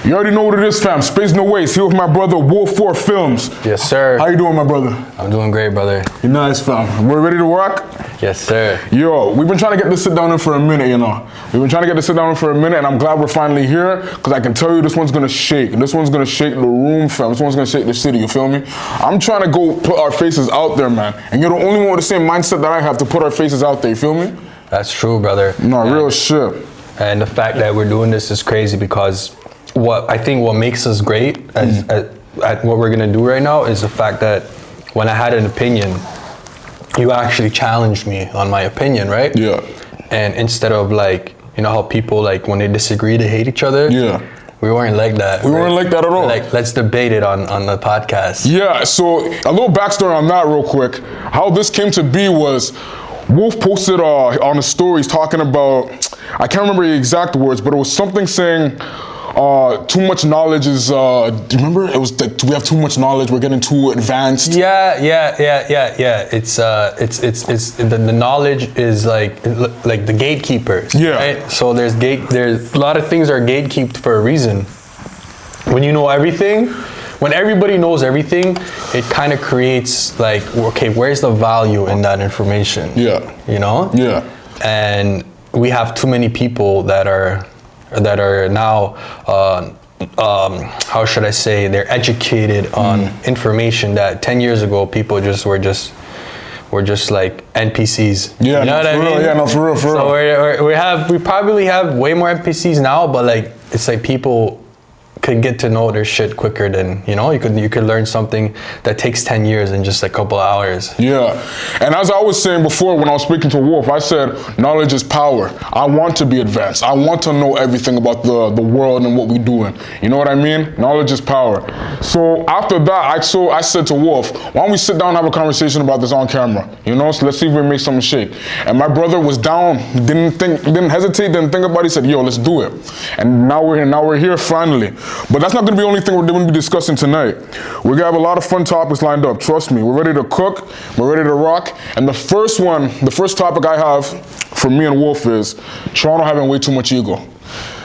You already know what it is, fam. Space No Waste. Here with my brother, Wolf 4 Films. Yes, sir. How you doing, my brother? I'm doing great, brother. You're nice, fam. We're ready to rock? Yes, sir. Yo, we've been trying to get this sit down in for a minute, you know. We've been trying to get this sit down in for a minute, and I'm glad we're finally here, because I can tell you this one's gonna shake. This one's gonna shake the room, fam. This one's gonna shake the city, you feel me? I'm trying to go put our faces out there, man. And you're the only one with the same mindset that I have to put our faces out there, you feel me? That's true, brother. No, real shit. And the fact that we're doing this is crazy, because what makes us great at what we're gonna do right now is the fact that when I had an opinion, you actually challenged me on my opinion, right? Yeah. And instead of like, you know how people like when they disagree, they hate each other? Yeah. We weren't like that. We weren't like that at all. Like, let's debate it on the podcast. Yeah, so a little backstory on that real quick. How this came to be was Wolf posted on his stories talking about, I can't remember the exact words, but it was something saying, too much knowledge is, do you remember? It was like, we have too much knowledge, we're getting too advanced. Yeah. It's the knowledge is like the gatekeepers. Yeah. Right? So there's a lot of things are gatekept for a reason. When you know everything, when everybody knows everything, it kind of creates like, okay, where's the value in that information? Yeah. You know? Yeah. And we have too many people that are now, how should I say, they're educated on information that 10 years ago people were just like NPCs. Yeah, you know what I mean? Yeah, no, for real. So we probably have way more NPCs now, but like it's like people could get to know their shit quicker than, you know, you could learn something that takes 10 years in just a couple of hours. Yeah, and as I was saying before when I was speaking to Wolf, I said knowledge is power. I want to be advanced. I want to know everything about the world and what we're doing. You know what I mean? Knowledge is power. So after that, I said to Wolf, why don't we sit down and have a conversation about this on camera? You know, so let's see if we make something shake. And my brother was down, didn't hesitate, didn't think about it. He said, yo, let's do it. And now we're here finally. But that's not going to be the only thing we're going to be discussing tonight. We're going to have a lot of fun topics lined up. Trust me. We're ready to cook. We're ready to rock. And the first topic I have for me and Wolf is Toronto having way too much ego.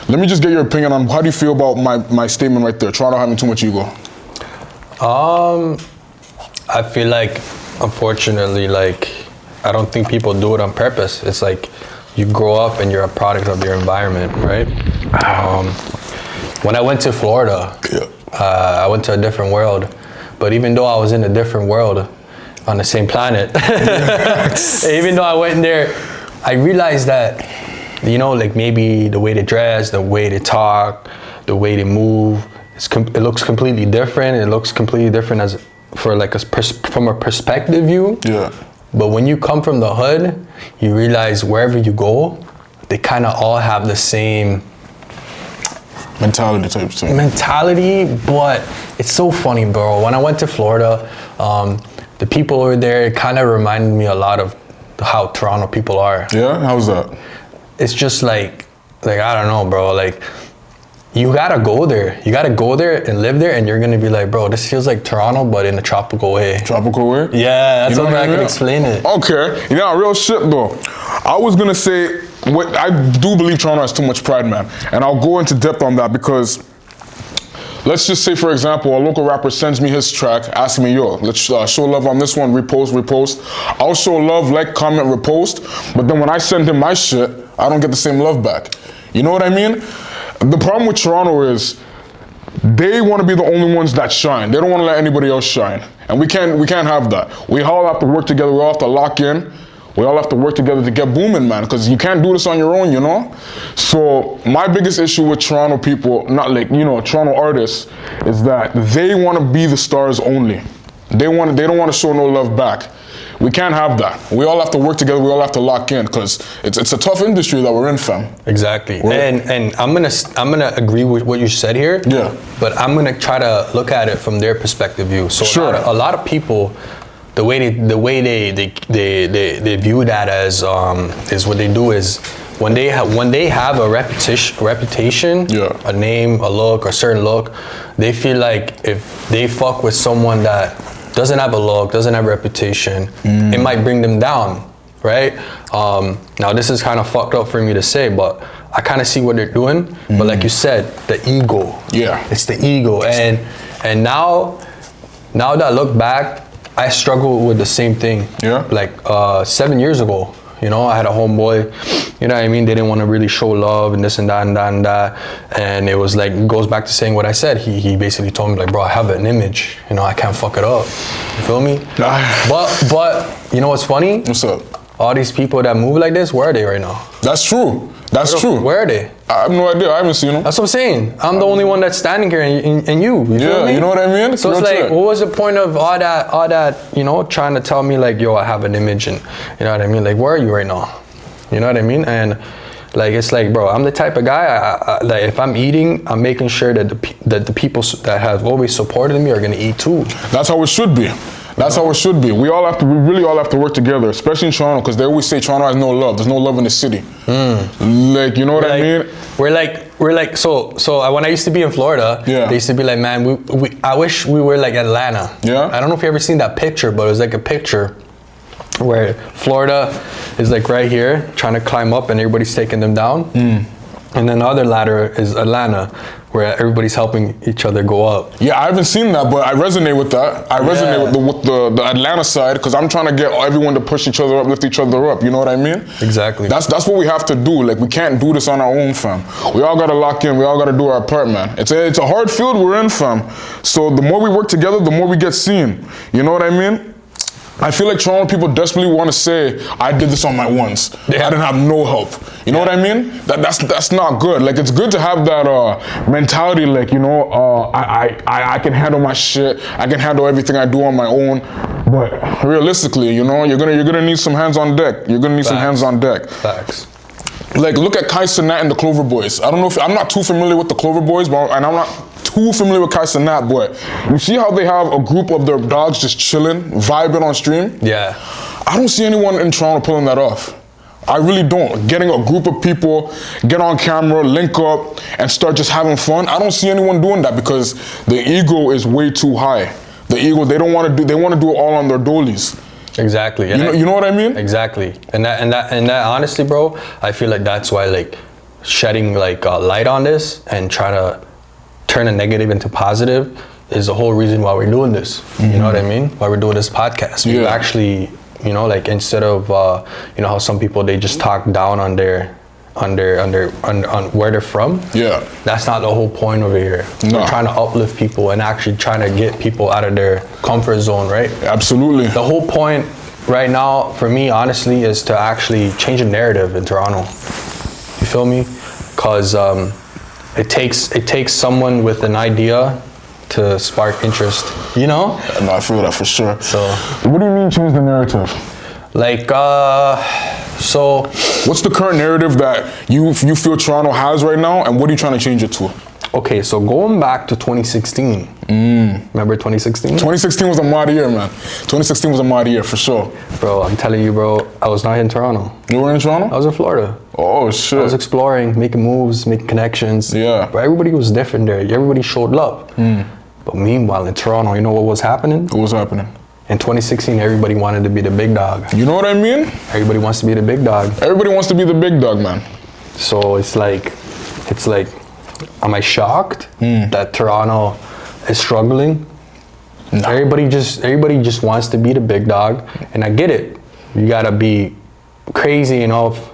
Let me just get your opinion on how do you feel about my statement right there, Toronto having too much ego? I feel like, unfortunately, like, I don't think people do it on purpose. It's like you grow up and you're a product of your environment, right? When I went to Florida, I went to a different world. But even though I was in a different world on the same planet, even though I went there, I realized that, you know, like maybe the way they dress, the way they talk, the way they move, it looks completely different. It looks completely different from a perspective view. Yeah. But when you come from the hood, you realize wherever you go, they kind of all have the same mentality type thing. But it's so funny, bro. When I went to Florida, the people over there kind of reminded me a lot of how Toronto people are. Yeah? How's that? It's just like I don't know, bro. Like, you gotta go there. You gotta go there and live there, and you're gonna be like, bro, this feels like Toronto, but in a tropical way. Tropical way? Yeah, that's the way I can explain it. Okay. Yeah, real shit, though. I was gonna say, I do believe Toronto has too much pride, man. And I'll go into depth on that because, let's just say, for example, a local rapper sends me his track, asking me, yo, let's show love on this one, repost. I'll show love, like, comment, repost. But then when I send him my shit, I don't get the same love back. You know what I mean? The problem with Toronto is they want to be the only ones that shine. They don't want to let anybody else shine. And we can't have that. We all have to work together. We all have to lock in. We all have to work together to get booming, man, because you can't do this on your own, you know? So my biggest issue with Toronto people, not like, you know, Toronto artists, is that they want to be the stars only. They don't want to show no love back. We can't have that. We all have to work together. We all have to lock in because it's a tough industry that we're in, fam. Exactly. And I'm gonna agree with what you said here. Yeah. But I'm gonna try to look at it from their perspective view. So sure. A lot of people, the way they view that as is what they do is when they have a reputation, yeah, a name, a look, a certain look, they feel like if they fuck with someone that doesn't have a look, doesn't have a reputation, it might bring them down, right? Now this is kind of fucked up for me to say, but I kind of see what they're doing. But like you said, the ego. Yeah. It's the ego. And now that I look back, I struggle with the same thing. Yeah. Like 7 years ago, you know, I had a homeboy, you know what I mean? They didn't want to really show love and this and that and that and that. And it was like, it goes back to saying what I said. He basically told me like, bro, I have an image, you know, I can't fuck it up. You feel me? But you know what's funny? What's up? All these people that move like this, where are they right now? That's true. That's true. Where are they? I have no idea. I haven't seen them. That's what I'm saying. I'm the only one that's standing here, and you feel me? You know what I mean? So it's like, what was the point of all that, you know, trying to tell me like, yo, I have an image, and you know what I mean? Like, where are you right now? You know what I mean? And like, it's like, bro, I'm the type of guy, I like, if I'm eating, I'm making sure that the people that have always supported me are gonna eat too. That's how it should be. That's how it should be. We really all have to work together, especially in Toronto, because they always say Toronto has no love. There's no love in the city. Like, you know what I mean? We're like, so when I used to be in Florida, they used to be like, man, I wish we were like Atlanta. Yeah. I don't know if you ever seen that picture, but it was like a picture where Florida is like right here, trying to climb up, and everybody's taking them down. And then the other ladder is Atlanta, where everybody's helping each other go up. Yeah, I haven't seen that, but I resonate with that. I resonate with the Atlanta side, because I'm trying to get everyone to push each other up, lift each other up. You know what I mean? Exactly. That's what we have to do. Like, we can't do this on our own, fam. We all gotta lock in. We all gotta do our part, man. It's a hard field we're in, fam. So the more we work together, the more we get seen. You know what I mean? I feel like Toronto people desperately want to say, I did this on my ones. I didn't have no help. You know what I mean? That's not good. Like, it's good to have that mentality, like, you know, I can handle my shit. I can handle everything I do on my own. But realistically, you know, you're gonna need some hands on deck. You're gonna need some hands on deck. Facts. Like, look at Kai Cenat and the Clover Boys. I don't know if I'm not too familiar with the Clover Boys, and I'm not too familiar with Kai Cenat, but you see how they have a group of their dogs just chilling, vibing on stream? Yeah. I don't see anyone in Toronto pulling that off. I really don't. Getting a group of people, get on camera, link up, and start just having fun. I don't see anyone doing that because the ego is way too high. The ego, they want to do it all on their dollies. Exactly. You know what I mean? Exactly. And that honestly, bro, I feel like that's why, like, shedding like light on this and try to turn a negative into positive is the whole reason why we're doing this. You know what I mean? Why we're doing this podcast. We actually, you know, like, instead of you know how some people, they just talk down on where they're from. Yeah. That's not the whole point over here. No. We're trying to uplift people and actually trying to get people out of their comfort zone, right? Absolutely. The whole point right now for me, honestly, is to actually change the narrative in Toronto. You feel me? Because it takes someone with an idea to spark interest, you know? No, I feel that for sure. So, what do you mean change the narrative? Like, so... What's the current narrative that you feel Toronto has right now, and what are you trying to change it to? Okay, so going back to 2016. Remember 2016? 2016 was a mad year, man. 2016 was a mad year, for sure. Bro, I'm telling you, bro, I was not in Toronto. You were in Toronto? I was in Florida. Oh, shit. I was exploring, making moves, making connections. Yeah. But everybody was different there. Everybody showed love. But meanwhile, in Toronto, you know what was happening? What was happening? In 2016, everybody wanted to be the big dog. You know what I mean? Everybody wants to be the big dog. Everybody wants to be the big dog, man. So it's like, am I shocked that Toronto is struggling? No. Everybody just wants to be the big dog, and I get it. You gotta be crazy enough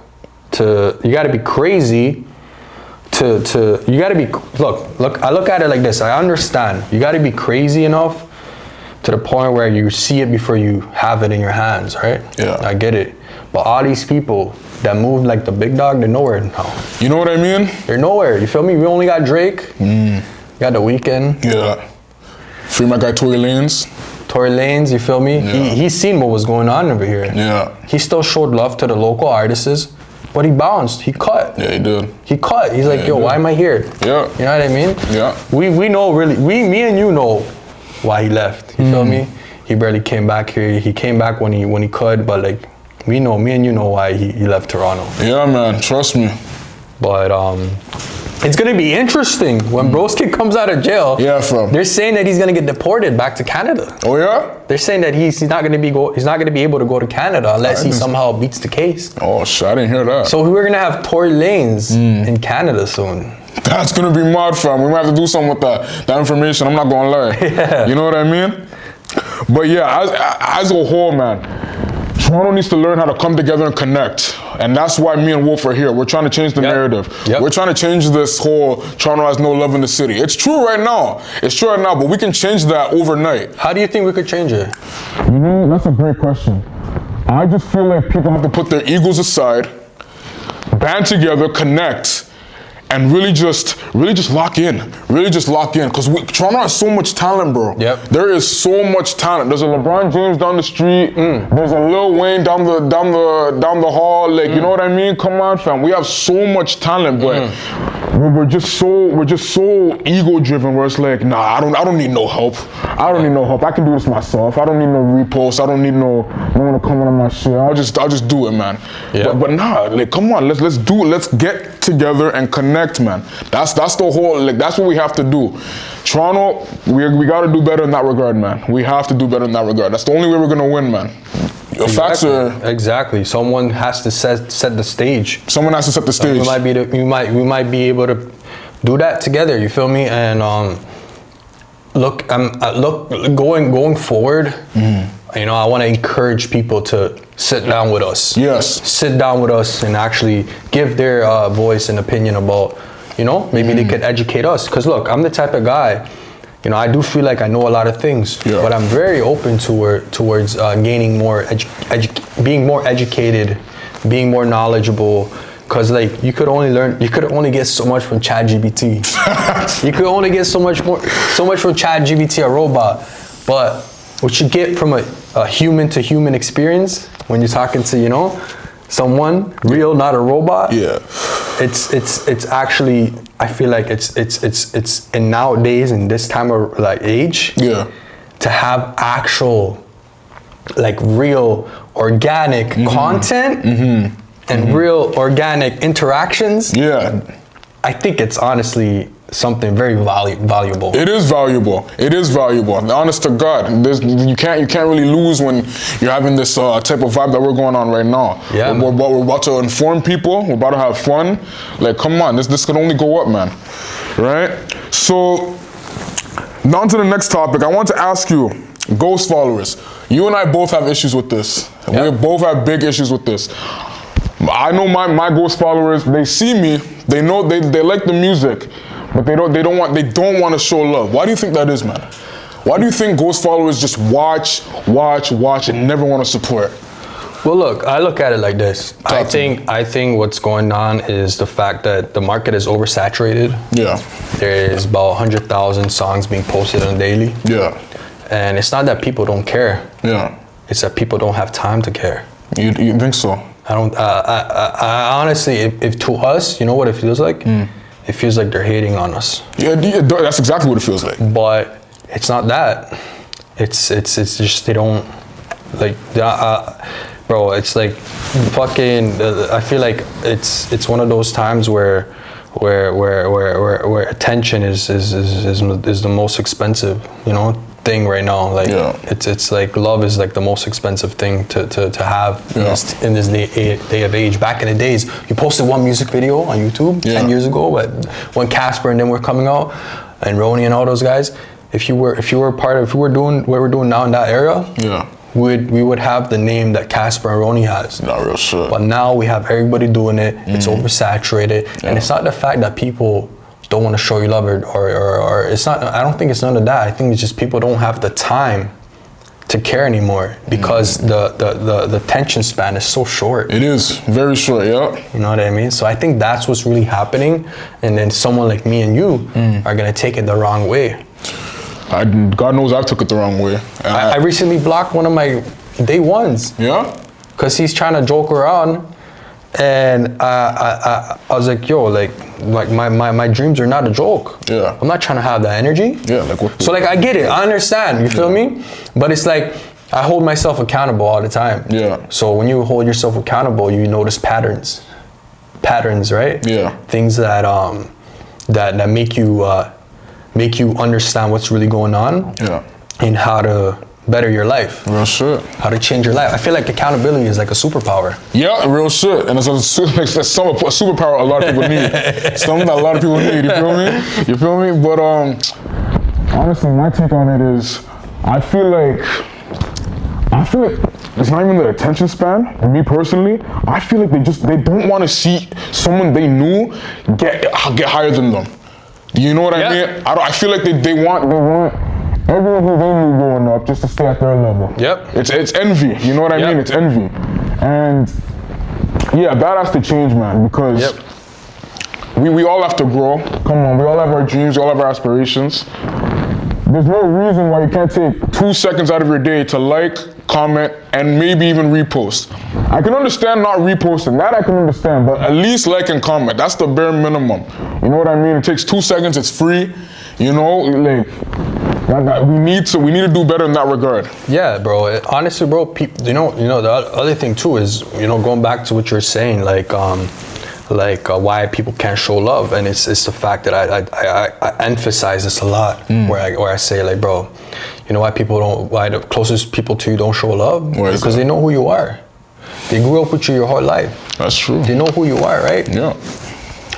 to. You gotta be crazy to. You gotta be. Look. I look at it like this. I understand. You gotta be crazy enough to the point where you see it before you have it in your hands, right? Yeah. I get it. But all these people that move like the big dog, they're nowhere now. You know what I mean? They're nowhere. You feel me? We only got Drake. Got The Weeknd. Yeah. Free my guy Tory Lanez. Tory Lanez, you feel me? Yeah. He's seen what was going on over here. Yeah. He still showed love to the local artists, but he bounced. He cut. Yeah, he did. He cut. He's like, yo, why am I here? Yeah. You know what I mean? Yeah. We know really. Me and you know why he left. You feel me? He barely came back here. He came back when he could, but like, me and you know why he left Toronto. Yeah, man, trust me. But It's gonna be interesting when Broski comes out of jail. Yeah, fam. They're saying that he's gonna get deported back to Canada. Oh yeah? They're saying that he's not gonna be able to go to Canada unless he somehow beats the case. Oh shit, I didn't hear that. So we're gonna have Tory Lanez in Canada soon. That's gonna be mad, fam. We might have to do something with that information. I'm not gonna lie. Yeah. You know what I mean? But yeah, as a whole, man, Toronto needs to learn how to come together and connect. And that's why me and Wolf are here. We're trying to change the narrative. We're trying to change this whole Toronto has no love in the city. It's true right now. It's true right now, but we can change that overnight. How do you think we could change it? You know, that's a great question. I just feel like people have to put their egos aside, band together, connect, and really just lock in. Really just lock in. Because Toronto has so much talent, bro. Yep. There is so much talent. There's a LeBron James down the street. There's a Lil Wayne down the hall. Like, you know what I mean? Come on, fam. We have so much talent, but we're just so ego driven where it's like, nah, I don't need no help. I don't need no help. I can do this myself. I don't need no repost. I don't need no one to come on my shit. I'll just do it, man. Yep. But nah, like, come on, let's do it. Let's get together and connect, man. That's the whole, like, that's what we have to do. Toronto, we got to do better in that regard, man. We have to do better in that regard. That's the only way we're gonna win, man. Your facts are exactly. Someone has to set the stage. Someone has to set the stage. We might be able to do that together. You feel me? And going forward. You know, I want to encourage people to sit down with us. Yes. Sit down with us and actually give their voice and opinion about, you know, maybe they could educate us. Because look, I'm the type of guy, you know, I do feel like I know a lot of things, but I'm very open towards gaining more, being more educated, being more knowledgeable. Cause like you could only get so much from ChatGPT. You could only get so much from ChatGPT, a robot. But what you get from a human to human experience when you're talking to, you know, someone real, not a robot. Yeah. It's actually, I feel like it's and nowadays in this time of like age. Yeah. To have actual, like real organic content. And real organic interactions. Yeah. I think it's honestly something very valuable. It is valuable. It is valuable. Honest to God, you can't really lose when you're having this type of vibe that we're going on right now. Yeah, we're about to inform people. We're about to have fun. Like, come on, this can only go up, man. Right? So, on to the next topic. I want to ask you, ghost followers. You and I both have issues with this. Yep. We both have big issues with this. I know my ghost followers, they see me, they know they like the music, but they don't want to show love. Why do you think that is, man? Why do you think ghost followers just watch and never want to support? Well, look, I look at it like this. I think what's going on is the fact that the market is oversaturated. Yeah. There is about 100,000 songs being posted on daily. Yeah. And it's not that people don't care. Yeah. It's that people don't have time to care. You think so? I don't. I honestly, if to us, you know what it feels like? It feels like they're hating on us. Yeah, that's exactly what it feels like. But it's not that. It's just they don't like. Bro, it's like fucking. I feel like it's one of those times where attention is the most expensive, you know, thing right now. Like it's like love is like the most expensive thing to have in this day of age. Back in the days, you posted one music video on YouTube 10 years ago, but when Casper and them were coming out, and Ronnie and all those guys, if you were doing what we're doing now in that era, we would have the name that Casper and Ronnie has. Not real shit. But now we have everybody doing it. It's oversaturated, and it's not the fact that people don't want to show you love or it's not. I don't think it's none of that. I think it's just people don't have the time to care anymore because the attention span is so short. It is very short. Yeah. You know what I mean? So I think that's what's really happening, and then someone like me and you are gonna take it the wrong way. God knows I took it the wrong way. I recently blocked one of my day ones. Yeah? Because he's trying to joke around, and I was like, yo, like my dreams are not a joke. Yeah. I'm not trying to have that energy. Yeah, like what? So like I get it, I understand, you feel me? But it's like, I hold myself accountable all the time. Yeah. So when you hold yourself accountable, you notice patterns, right? Yeah. Things that that make you understand what's really going on. Yeah. And how to better your life. Real shit. How to change your life. I feel like accountability is like a superpower. Yeah, real shit. And it's a superpower a lot of people need. Something that a lot of people need, you feel me? You feel me? But honestly, my take on it is, I feel like it's not even the attention span. And me personally, I feel like they don't want to see someone they knew get higher than them. You know what I mean? I feel like they want everyone who they knew growing up just to stay at their level. Yep. It's envy. You know what I mean? It's envy. And yeah, that has to change, man, because we all have to grow. Come on, we all have our dreams, we all have our aspirations. There's no reason why you can't take 2 seconds out of your day to like, comment, and maybe even repost. I can understand not reposting, that I can understand, but at least like and comment. That's the bare minimum. You know what I mean? It takes 2 seconds, it's free. You know, like, we need to do better in that regard. Yeah, bro. Honestly, bro, you know, the other thing too is, you know, going back to what you're saying, why people can't show love, and it's the fact that I emphasize this a lot, where I say, like, bro, you know why the closest people to you don't show love? Because they know who you are. They grew up with you your whole life. That's true. They know who you are, right? Yeah.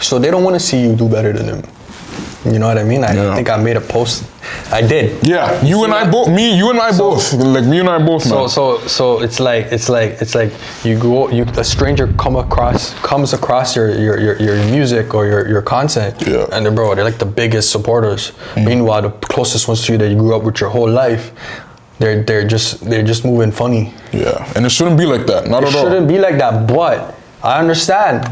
So they don't want to see you do better than them. You know what I mean? I think I made a post. I did. Yeah, you and I both, man. So it's like a stranger comes across your music or your content, and they're like the biggest supporters. Meanwhile, the closest ones to you that you grew up with your whole life, they're just moving funny. Yeah, and it shouldn't be like that. Not at all. It shouldn't be like that. But I understand.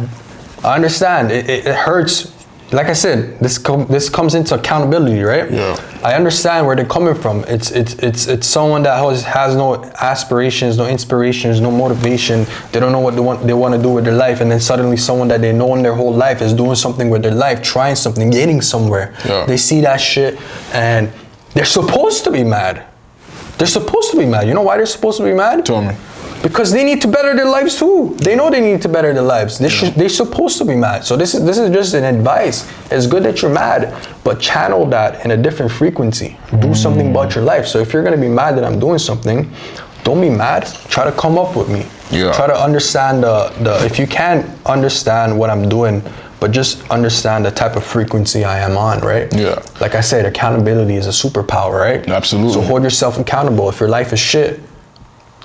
It hurts. Like I said, this comes into accountability, right? Yeah. I understand where they're coming from. It's someone that has no aspirations, no inspirations, no motivation. They don't know what they want to do with their life, and then suddenly someone that they know in their whole life is doing something with their life, trying something, getting somewhere. Yeah. They see that shit, and they're supposed to be mad. They're supposed to be mad. You know why they're supposed to be mad? Tell me. Because they need to better their lives too. They know they need to better their lives. They're supposed to be mad. So this is just an advice. It's good that you're mad, but channel that in a different frequency. Do something about your life. So if you're gonna be mad that I'm doing something, don't be mad. Try to come up with me. Yeah. Try to understand if you can't understand what I'm doing, but just understand the type of frequency I am on, right? Yeah. Like I said, accountability is a superpower, right? Absolutely. So hold yourself accountable. If your life is shit,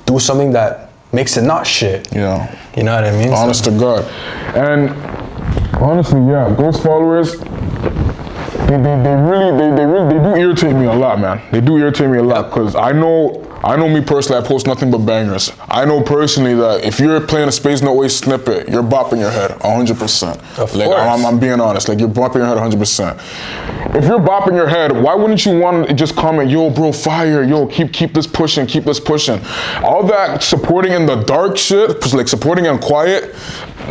do something that makes it not shit. Yeah. You know what I mean? Honest to God. And honestly, yeah, those followers, they really do irritate me a lot, man. They do irritate me a lot, because I know me personally, I post nothing but bangers. I know personally that if you're playing a Space No Way snippet, you're bopping your head 100%. Of like, course. I'm being honest, like, you're bopping your head 100%. If you're bopping your head, why wouldn't you want to just comment, yo, bro, fire, yo, keep this pushing, keep this pushing. All that supporting in the dark shit, like supporting in quiet,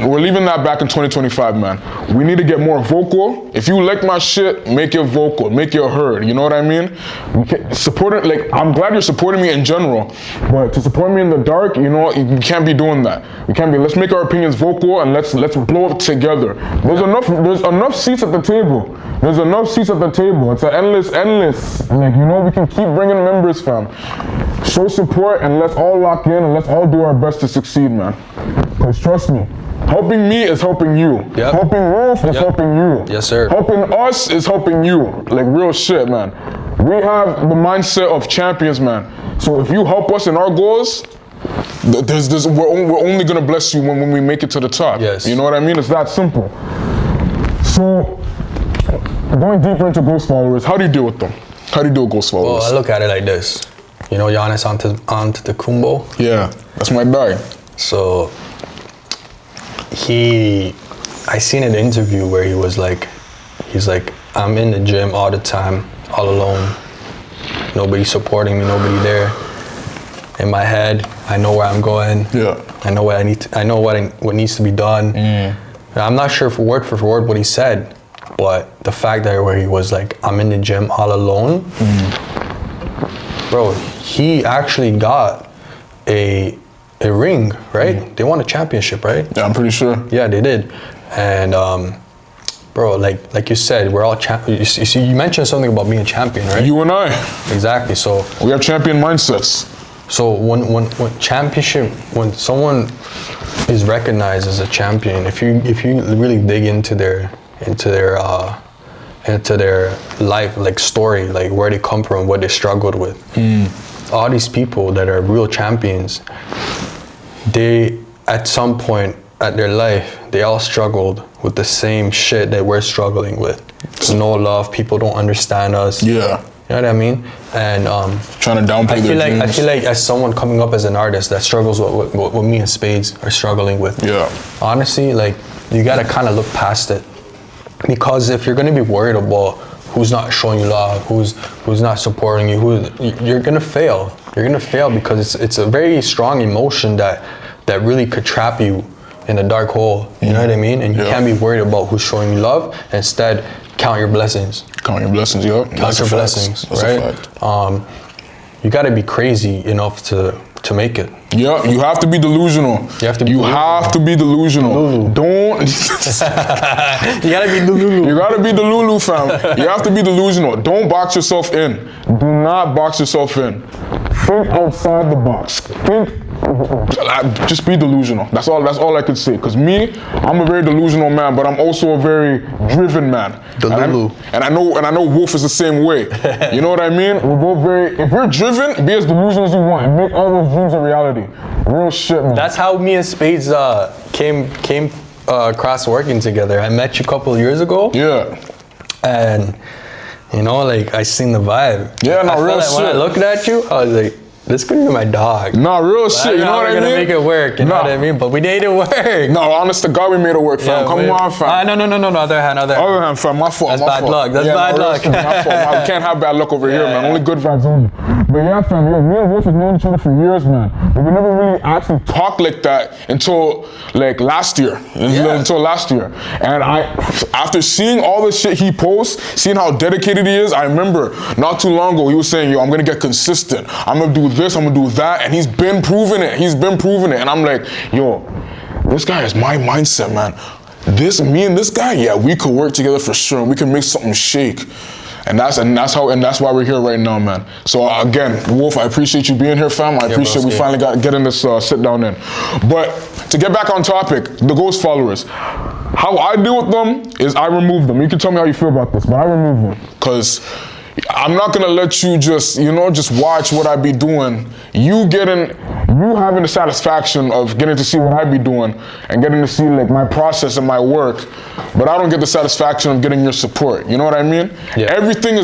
we're leaving that back in 2025, man. We need to get more vocal. If you like my shit, make it vocal, make it heard. You know what I mean? I'm glad you're supporting me in general, but to support me in the dark, you know, you can't be doing that. We can't be. Let's make our opinions vocal and let's blow up together. There's enough seats at the table. There's enough seats at the table. It's an endless. Like, you know, we can keep bringing members, fam. Show support and let's all lock in and let's all do our best to succeed, man. Because trust me, helping me is helping you. Yep. Helping Wolf is helping you. Yes, sir. Helping us is helping you. Like, real shit, man. We have the mindset of champions, man. So if you help us in our goals, we're only gonna bless you when we make it to the top. Yes. You know what I mean? It's that simple. So, going deeper into ghost followers, how do you deal with them? How do you deal with ghost followers? Well, I look at it like this. You know Giannis Antetokounmpo? Yeah, that's my guy. So I seen an interview where he's like, I'm in the gym all the time, all alone. Nobody supporting me, nobody there. In my head, I know where I'm going. Yeah. I know what I need. I know what needs to be done. I'm not sure for word what he said, but the fact that where he was like, I'm in the gym all alone, bro, he actually got a ring, right? They won a championship, right? Yeah, I'm pretty sure. Yeah, they did. And bro, like you said, we're all champions. You see, you mentioned something about being a champion, right? You and I. Exactly. So We have champion mindsets. So when championship, when someone is recognized as a champion, if you really dig into their life, like story, like where they come from, what they struggled with, all these people that are real champions, they at some point at their life, they all struggled with the same shit that we're struggling with. There's no love. People don't understand us. Yeah. You know what I mean? And trying to downplay their dreams. I feel like as someone coming up as an artist that struggles with what me and Spades are struggling with. Yeah. Honestly, like you gotta kind of look past it, because if you're gonna be worried about who's not showing you love, who's not supporting you, you're gonna fail. You're gonna fail because it's a very strong emotion that really could trap you in a dark hole. You know what I mean? And you can't be worried about who's showing you love. Instead, count your blessings. Count your blessings, yo. Count your blessings, right? You got to be crazy enough to make it. Yeah, you have to be delusional. You have to be delusional. Don't. You got to be Delulu. You got to be Delulu, fam. You have to be delusional. Don't box yourself in. Do not box yourself in. Think outside the box. Just be delusional. That's all I could say. Cause me, I'm a very delusional man, but I'm also a very driven man. Delulu. And I know Wolf is the same way. You know what I mean? We're both very. If you're driven, be as delusional as you want and make all those dreams a reality. Real shit, man. That's how me and Spades came across working together. I met you a couple of years ago. Yeah. And you know, like I seen the vibe. Yeah, no, real like shit. When I looked at you, I was like, this could be my dog. No, real shit. You know what I mean? We're gonna make it work. You know what I mean? But we made it work. No, honest to God, we made it work, fam. Yeah, Come on, fam. No. Other hand. Other hand, fam. My fault. That's my bad fault. luck. That's yeah, bad luck. My fault. We can't have bad luck over here, man. yeah. Only good vibes only. But yeah, fam. Yo, me and Wolf have known each other for years, man. But we never really actually talked like that until like last year. Until last year. And after seeing all the shit he posts, seeing how dedicated he is, I remember not too long ago he was saying, yo, I'm gonna get consistent. I'm gonna do this. I'm gonna do that. And he's been proving it. And I'm like, yo, this guy is my mindset, man. Me and this guy, yeah, we could work together for sure. We can make something shake. And that's why we're here right now, man. So again, Wolf, I appreciate you being here, fam. I appreciate we finally got getting this sit down in. But to get back on topic, the ghost followers. How I deal with them is I remove them. You can tell me how you feel about this, but I remove them. Cause I'm not gonna let you just watch what I be doing. You having the satisfaction of getting to see what I be doing and getting to see like my process and my work, but I don't get the satisfaction of getting your support. You know what I mean? Yeah. Everything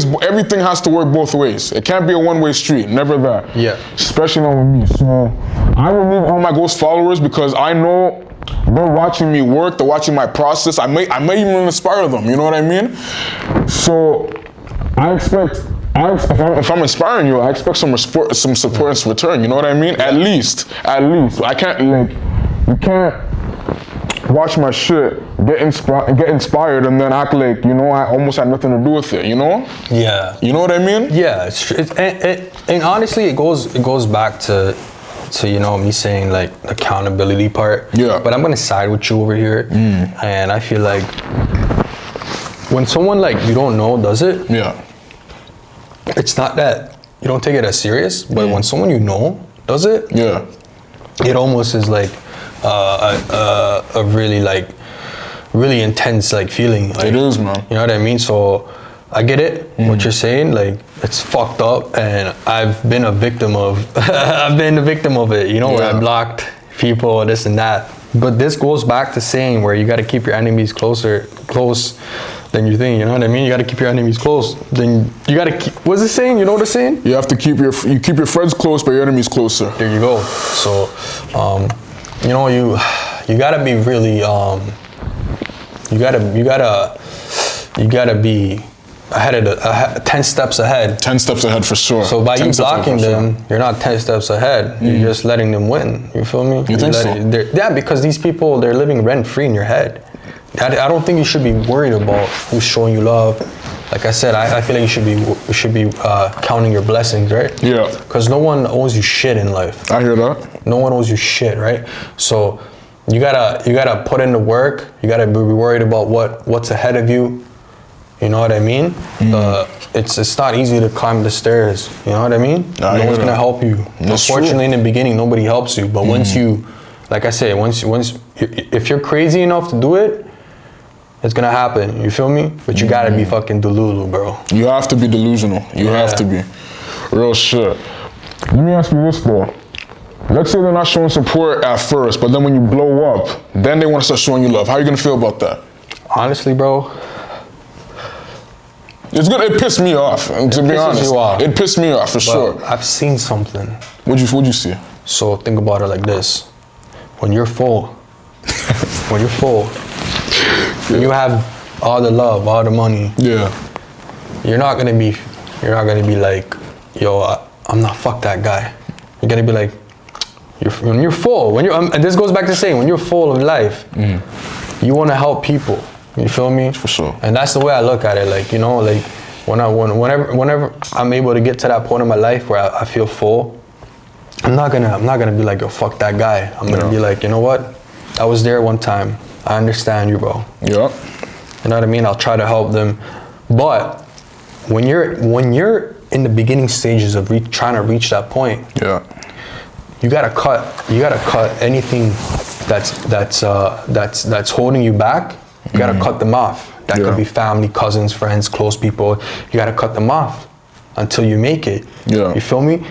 has to work both ways. It can't be a one-way street. Never that. Yeah. Especially not with me. So I remove all my ghost followers because I know they're watching me work. They're watching my process. I may even inspire them. You know what I mean? So if I'm inspiring you, I expect some support in return. You know what I mean? At least. I can't you can't watch my shit, get inspired, and then act like I almost had nothing to do with it. You know? Yeah. You know what I mean? Yeah. And honestly, it goes back to me saying like the accountability part. Yeah. But I'm gonna side with you over here, and I feel like when someone like you don't know does it. Yeah. It's not that you don't take it as serious, but when someone you know does it, yeah, it almost is like a really intense like feeling. Like, it is, man. You know what I mean? So I get it. What you're saying, like it's fucked up, and I've been a victim of it. You know, where I blocked people, this and that. But this goes back to saying where you got to keep your enemies close than you think. You know what I mean? You got to keep your enemies close. Then you got to keep. What's the saying? You know the saying? You have to keep your friends close, but your enemies closer. There you go. So, you gotta be really. You gotta be ahead of 10 steps ahead. 10 steps ahead for sure. So by you blocking them, you're not 10 steps ahead. You're just letting them win. You feel me? You think so? Yeah, because these people, they're living rent free in your head. I don't think you should be worried about who's showing you love. Like I said, I feel like you should be counting your blessings, right? Yeah. Because no one owes you shit in life. I hear that. No one owes you shit, right? So you gotta put in the work. You gotta be worried about what's ahead of you. You know what I mean? It's not easy to climb the stairs. You know what I mean? Nah, no one's gonna help you. That's Unfortunately, true. in the beginning, nobody helps you. But once you, like I said, if you're crazy enough to do it, it's gonna happen. You feel me? But you gotta be fucking delulu, bro. You have to be delusional. You have to be. Real shit. Let me ask you this though. Let's say they're not showing support at first, but then when you blow up, then they want to start showing you love. How are you gonna feel about that? Honestly, bro, It's good. It pissed me off. To be pisses honest, you off. it pissed me off for sure. I've seen something. What'd you see? So think about it like this: when you're full, when you have all the love, all the money, Yeah. you're not gonna be like, yo, I'm not fuck that guy. You're gonna be like, when you're full, and this goes back to saying, when you're full of life, you want to help people. You feel me? For sure. And that's the way I look at it. Like, you know, like whenever I'm able to get to that point in my life where I feel full, I'm not gonna be like, yo, fuck that guy. I'm gonna be like, you know what? I was there one time. I understand you, bro. Yeah. You know what I mean? I'll try to help them. But when you're in the beginning stages of trying to reach that point, Yeah. you gotta cut anything that's holding you back. You gotta cut them off. That could be family, cousins, friends, close people. You gotta cut them off until you make it. Yeah. You feel me?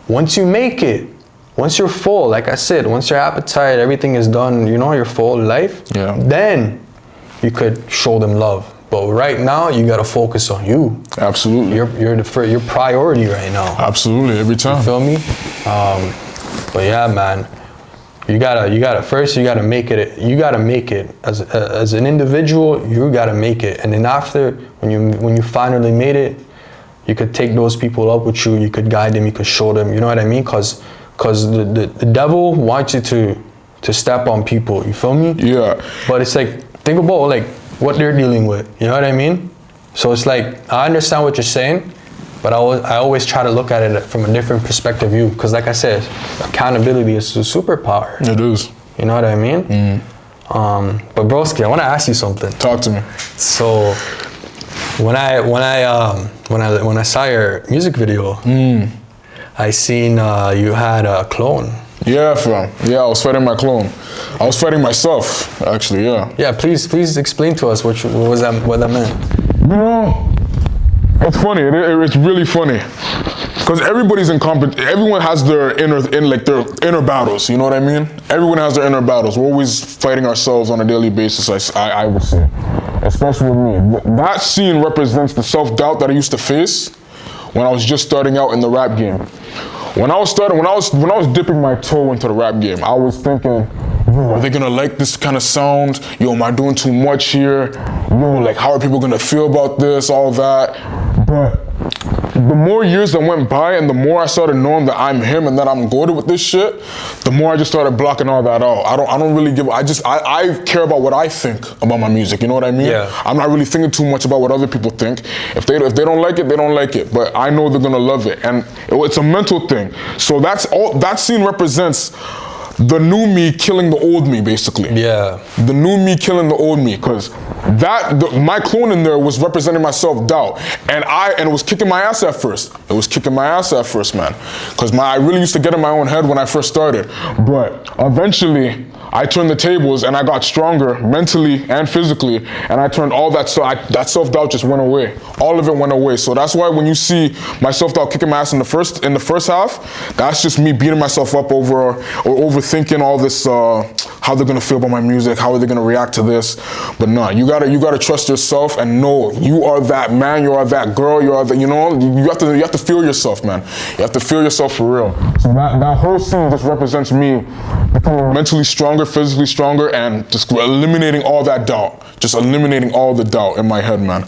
Once you make it, once you're full, like I said, once your appetite, everything is done, you know, you're full of life, then you could show them love. But right now, you gotta focus on you. Absolutely. You're priority right now. Absolutely, every time. You feel me? But yeah, man, you gotta make it. You gotta make it as an individual. You gotta make it, and then after, when you finally made it, you could take those people up with you. You could guide them. You could show them. You know what I mean? Cause the devil wants you to step on people. You feel me? Yeah. But it's like, think about like what they're dealing with. You know what I mean? So it's like, I understand what you're saying, but I always try to look at it from a different perspective view. Because like I said, accountability is a superpower. It is. You know what I mean? But broski, I want to ask you something. Talk to me. So when I saw your music video, I seen you had a clone. Yeah, fam. Yeah, I was fighting my clone. I was fighting myself, actually, yeah. Yeah, please explain to us what that meant. You know, it's funny. It's really funny. Because everybody's in everyone has their inner battles, you know what I mean? Everyone has their inner battles. We're always fighting ourselves on a daily basis, I would say. Especially with me. That scene represents the self-doubt that I used to face when I was just starting out in the rap game. When I was dipping my toe into the rap game, I was thinking, yo, are they gonna like this kind of sound? Yo, am I doing too much here? Yo, like, how are people gonna feel about this, all that? But the more years that went by and the more I started knowing that I'm him and that I'm good with this shit, the more I just started blocking all that out. I don't really I care about what I think about my music, you know what I mean? Yeah. I'm not really thinking too much about what other people think. If they don't like it, they don't like it. But I know they're gonna love it. And it's a mental thing. So that scene represents the new me killing the old me, basically. Yeah. The new me killing the old me, because my clone in there was representing my self-doubt, and it was kicking my ass at first. It was kicking my ass at first, man, because I really used to get in my own head when I first started. But eventually, I turned the tables and I got stronger mentally and physically, and I turned all that self-doubt just went away. All of it went away. So that's why when you see my self-doubt kicking my ass in the first half, that's just me beating myself up over or overthinking all this, how they're gonna feel about my music, how are they gonna react to this. But no, you gotta trust yourself and know you are that man, you are that girl, you are that, you know, you have to feel yourself, man. You have to feel yourself for real. So that whole scene just represents me becoming mentally stronger, physically stronger, and just eliminating all that doubt. Just eliminating all the doubt in my head, man.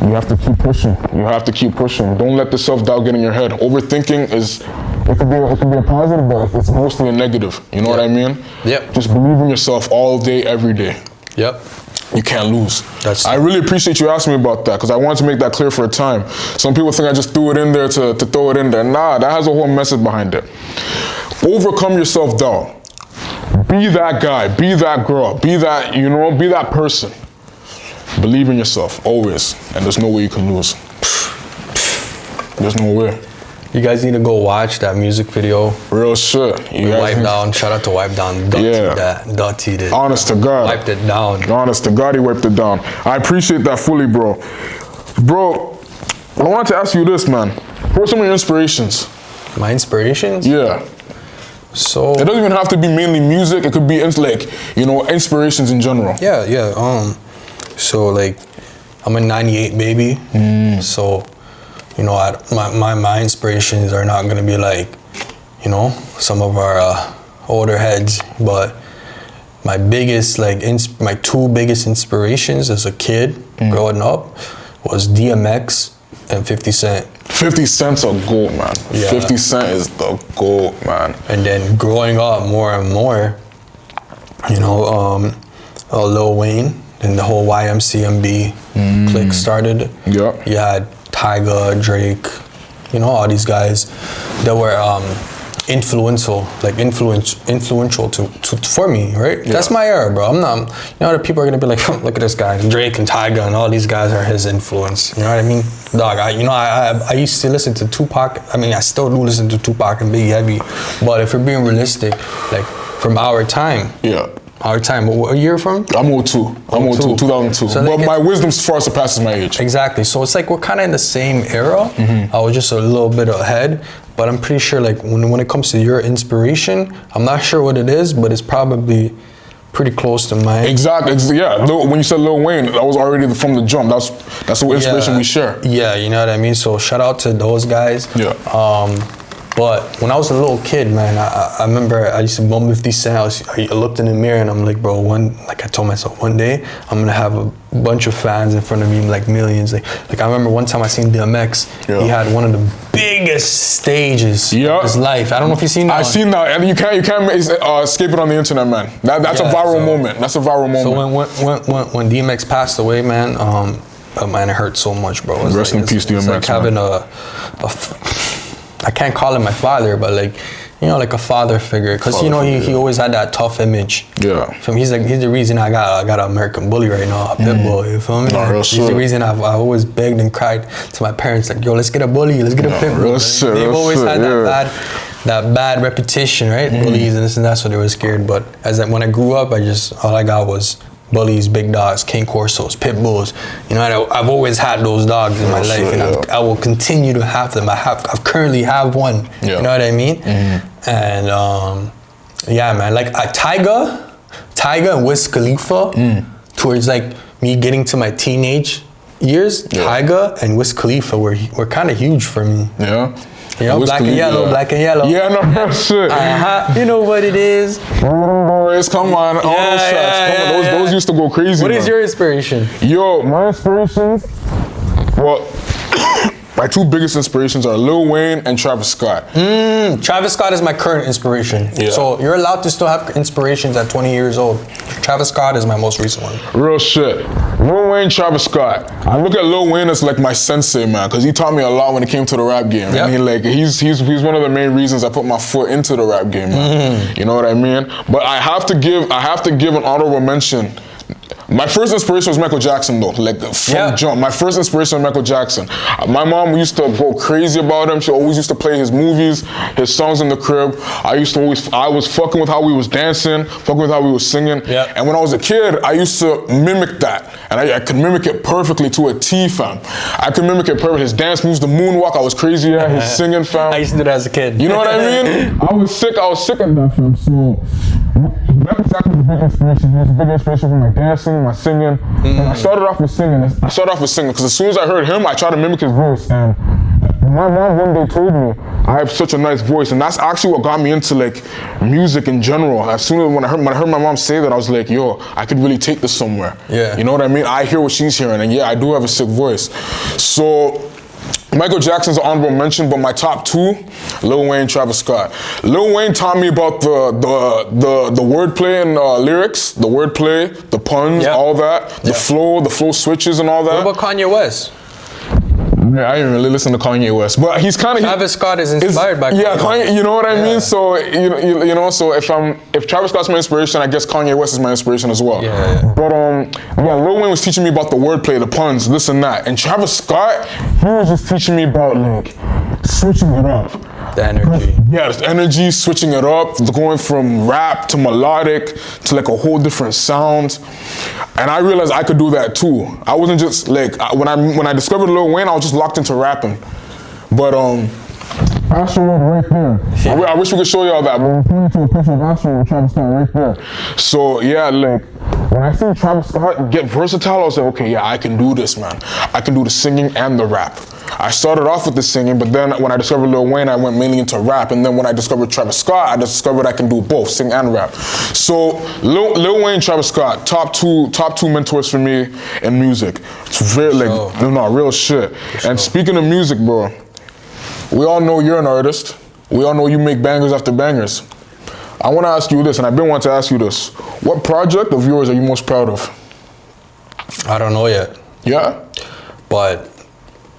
You have to keep pushing. You have to keep pushing. Don't let the self-doubt get in your head. Overthinking it could be a positive, but it's mostly a negative. You know what I mean? Yep. Just believe in yourself all day, every day. Yep. You can't lose. I really appreciate you asking me about that, because I wanted to make that clear for a time. Some people think I just threw it in there to throw it in there. Nah, that has a whole message behind it. Overcome your self-doubt. Be that guy, be that girl, be that, you know, be that person. Believe in yourself, always. And there's no way you can lose. There's no way. You guys need to go watch that music video. Real shit. Wipe Down. Shout out to Wipe Down. Dutty did. Honest to God. Wiped it down. Honest to God, he wiped it down. I appreciate that fully, bro. Bro, I wanted to ask you this, man. What are some of your inspirations? My inspirations? Yeah. So it doesn't even have to be mainly music. It could be like, you know, inspirations in general. Yeah. So like, I'm a '98 baby. So, you know, my inspirations are not gonna be like, you know, some of our older heads, but my biggest my two biggest inspirations as a kid growing up was DMX and 50 Cent. 50 Cent's a GOAT, man. Yeah. 50 Cent is the GOAT, man. And then growing up more and more, you know, Lil Wayne and the whole YMCMB clique started. Yeah. You had Tyga, Drake, you know, all these guys that were influential for me, right? Yeah. That's my era, bro. I'm not, you know, the people are gonna be like, look at this guy, Drake and Tyga and all these guys are his influence. You know what I mean? Dog, I used to listen to Tupac. I mean, I still do listen to Tupac and Big Heavy, but if we're being realistic, like from our time. Yeah. Our time. What year from? I'm 02. I'm 02, 2002. So but my wisdom far surpasses my age. Exactly. So it's like we're kind of in the same era. I was just a little bit ahead, but I'm pretty sure like when it comes to your inspiration, I'm not sure what it is, but it's probably pretty close to mine. Exactly. Yeah. When you said Lil Wayne, that was already from the jump. That's the inspiration we share. Yeah. You know what I mean. So shout out to those guys. Yeah. But when I was a little kid, man, I remember I used to bump 50 Cent. I looked in the mirror and I'm like, bro, I told myself one day I'm gonna have a bunch of fans in front of me, like millions. Like I remember one time I seen DMX. Yeah. He had one of the biggest stages of his life. I don't know if you've seen that. I've seen that, and you can't escape it on the internet, man. That's a viral moment. That's a viral moment. So when DMX passed away, man, man, it hurt so much, bro. Rest in peace, DMX. It's like having I can't call him my father, but like, you know, like a father figure, because you know he always had that tough image. Yeah. So he's the reason I got an American Bully right now, a pit bull. You feel me? He's the reason I've always begged and cried to my parents, like, yo, let's get a bully, let's get a pit bull. They've always had that bad reputation, right? Bullies and this and that, so they were scared. But when I grew up, all I got was bullies, big dogs, King Corsos, pit bulls. You know, I've always had those dogs in my life, and I will continue to have them. I currently have one. Yeah. You know what I mean? And yeah, man, like Tyga and Wiz Khalifa, towards like me getting to my teenage years, Tyga and Wiz Khalifa were kind of huge for me. Yeah. You know, black and yellow. Yeah, no shit. You know what it is. Boys, come on. All those shots. Come on. Those used to go crazy. What is your inspiration? Yo, my inspirations? Well, my two biggest inspirations are Lil Wayne and Travis Scott. Travis Scott is my current inspiration. Yeah. So you're allowed to still have inspirations at 20 years old. Travis Scott is my most recent one. Real shit. Lil Wayne, Travis Scott. I look at Lil Wayne as like my sensei, man, because he taught me a lot when it came to the rap game. Yep. And he's one of the main reasons I put my foot into the rap game, man. You know what I mean? But I have to give an honorable mention. My first inspiration was Michael Jackson, though. Like from jump, my first inspiration was Michael Jackson. My mom used to go crazy about him. She always used to play his movies, his songs in the crib. I was fucking with how we was dancing, fucking with how we was singing. Yeah. And when I was a kid, I used to mimic that, and I could mimic it perfectly to a T, fam. I could mimic it perfectly. His dance moves, the moonwalk, I was crazy at. His singing, fam. I used to do that as a kid. You know what I mean? I was sick of that, fam. So Michael Jackson was a big inspiration. He was a big inspiration for my dancing, my singing. And I started off with singing because as soon as I heard him, I tried to mimic his voice. And my mom one day told me I have such a nice voice, and that's actually what got me into like music in general. As soon as when I heard my mom say that, I was like, yo, I could really take this somewhere. Yeah. You know what I mean? I hear what she's hearing, and yeah, I do have a sick voice. So Michael Jackson's an honorable mention, but my top two, Lil Wayne, Travis Scott. Lil Wayne taught me about the wordplay and lyrics, the wordplay, the puns, all that, the flow switches and all that. What about Kanye West? I didn't really listen to Kanye West, but he's kind of Travis Scott is inspired by yeah, Kanye. Kanye. You know what I mean? So you know, so if Travis Scott's my inspiration, I guess Kanye West is my inspiration as well. Yeah. But yeah, Lil Wayne was teaching me about the wordplay, the puns, this and that, and Travis Scott, he was just teaching me about like switching it up. The energy. Yeah, the energy, switching it up, going from rap to melodic to like a whole different sound. And I realized I could do that too. I wasn't just like, when I discovered Lil Wayne, I was just locked into rapping. But Astro right there. I wish we could show y'all that, but we're pointing to a picture of Astro and Travis Scott right there. So yeah, like, when I see Travis Scott get versatile, I was like, okay, yeah, I can do this, man. I can do the singing and the rap. I started off with the singing, but then when I discovered Lil Wayne, I went mainly into rap. And then when I discovered Travis Scott, I discovered I can do both, sing and rap. So Lil Wayne, Travis Scott, top two mentors for me in music. It's very like, no, real shit. And speaking of music, bro, we all know you're an artist. We all know you make bangers after bangers. I want to ask you this, and I've been wanting to ask you this. What project of yours are you most proud of? I don't know yet. Yeah? But